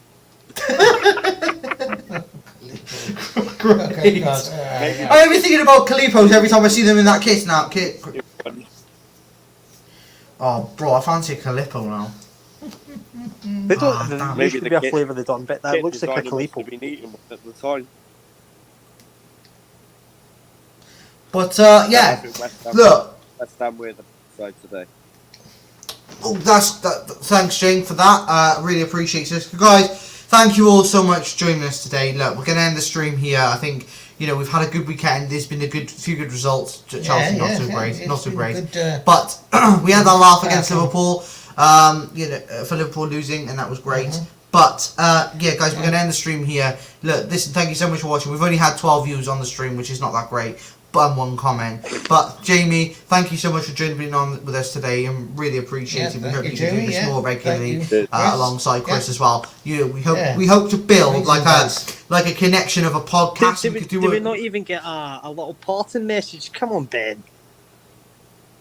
Great. I'm be thinking about Calipos every time I see them in that kit now. Oh, bro, I fancy a Calippo now. They don't. There Maybe should the be a kit- flavour they done, but that Kit looks like a designer must Calipo. have been eating at the time. But I yeah, think look. West Ham were the side today. Thanks, Jane, for that. Really appreciate it, guys. Thank you all so much for joining us today. Look, we're going to end the stream here. I think we've had a good weekend. There's been few good results. Chelsea not so great, but we had that laugh against Liverpool. For Liverpool losing, and that was great. But guys, we're going to end the stream here. Look, thank you so much for watching. We've only had 12 views on the stream, which is not that great. But one comment. But Jamie, thank you so much for being on with us today, and really appreciate it. We hope you can do this more regularly alongside Chris as well. We hope to build like a connection of a podcast. Do we not even get a little parting message? Come on, Ben.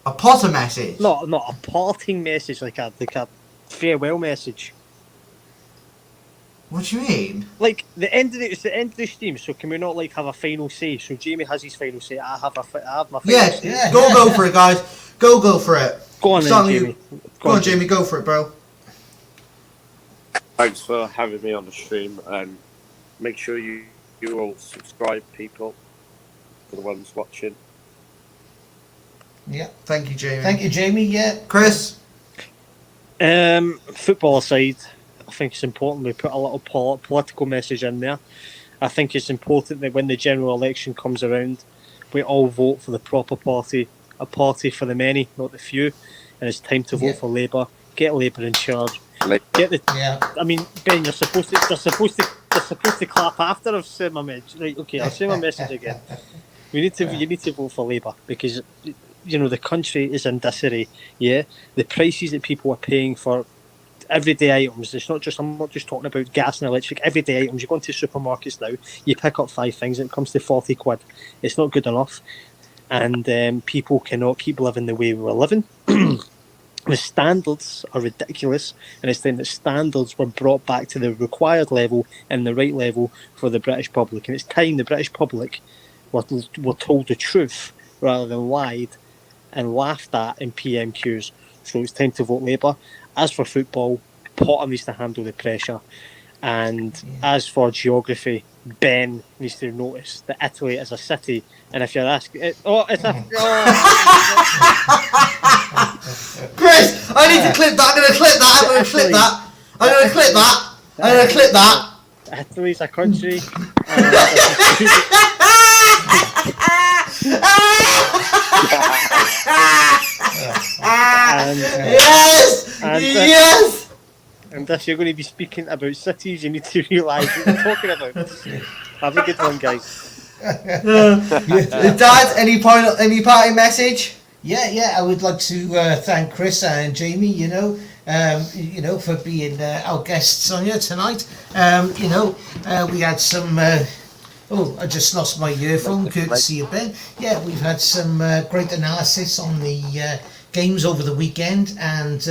A Potter message? Not a parting message, like a farewell message. What do you mean? Like it's the end of the stream, so can we not have a final say? So Jamie has his final say. I have my final say. Yeah. Go for it, guys. Go for it. Go on, then, Jamie. Go on, Jamie. Go for it, bro. Thanks for having me on the stream, and make sure you all subscribe, people, for the ones watching. Yeah. Thank you, Jamie. Thank you, Jamie. Yeah. Chris. Football aside, I think it's important we put a little political message in there. I think it's important that when the general election comes around, we all vote for the proper party, a party for the many, not the few. And it's time to vote for Labour. Get Labour in charge. I mean, Ben, they're supposed to clap after I've said my message. Right? Okay, I'll say my message again. You need to vote for Labour because the country is in disarray. Yeah, the prices that people are paying for everyday items. I'm not just talking about gas and electric. Everyday items. You go into supermarkets now, you pick up 5 things, and it comes to 40 quid. It's not good enough, and people cannot keep living the way we were living. The standards are ridiculous, and it's time that standards were brought back to the required level and the right level for the British public. And it's time the British public were told the truth rather than lied and laughed at in PMQs. So it's time to vote Labour. As for football, Potter needs to handle the pressure. And as for geography, Ben needs to notice that Italy is a city. And if you're asking... Chris, I need to clip that. I'm going to clip that. Italy's a country. Yes! And if you're going to be speaking about cities, you need to realise what you're talking about. Have a good one, guys. Dad, any parting message? Yeah. I would like to thank Chris and Jamie. For being our guests on here tonight. We had some. I just lost my earphone. Courtesy of Ben. Yeah, we've had some great analysis on the games over the weekend, and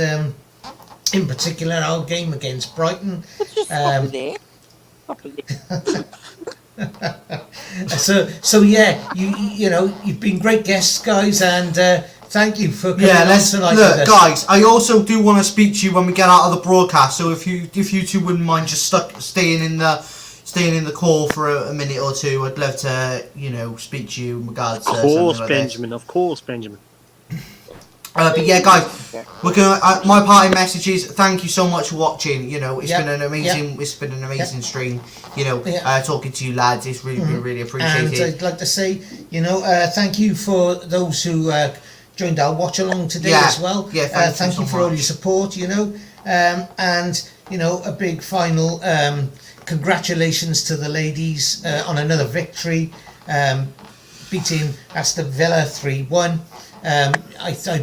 in particular our game against Brighton. So yeah, you've been great guests, guys, and thank you for coming on tonight. Look, guys, I also do want to speak to you when we get out of the broadcast. So if you two wouldn't mind just staying in the call for a minute or two, I'd love to speak to you in regards to Of course, Benjamin. But yeah, guys, we're gonna. My parting message is thank you so much for watching. It's been an amazing stream. Talking to you lads, it's really really appreciated. And I'd like to say, thank you for those who joined our watch along today as well. Yeah, thank you for all your support. And a big final congratulations to the ladies on another victory, beating Aston Villa 3-1. I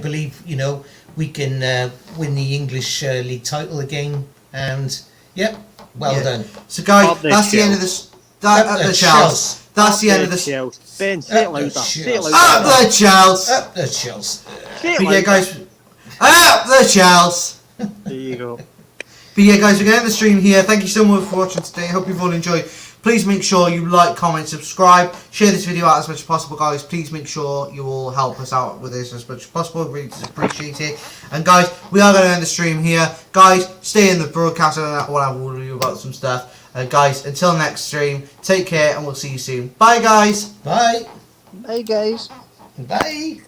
believe we can win the English league title again, and well done. So guys, that's the end of this. Up the Chelsea. That's the end of this. Ben, say it louder. Up the Chelsea. Up the Chelsea. But yeah, guys, up the Chelsea. There you go. But yeah, guys, we're going to end the stream here. Thank you so much for watching today. I hope you've all enjoyed. Please make sure you like, comment, subscribe, share this video out as much as possible, guys. Please make sure you all help us out with this as much as possible. Really appreciate it. And guys, we are going to end the stream here. Guys, stay in the broadcast. I don't know what I will do about some stuff. Guys, until next stream, take care and we'll see you soon. Bye, guys. Bye. Bye, guys. Bye.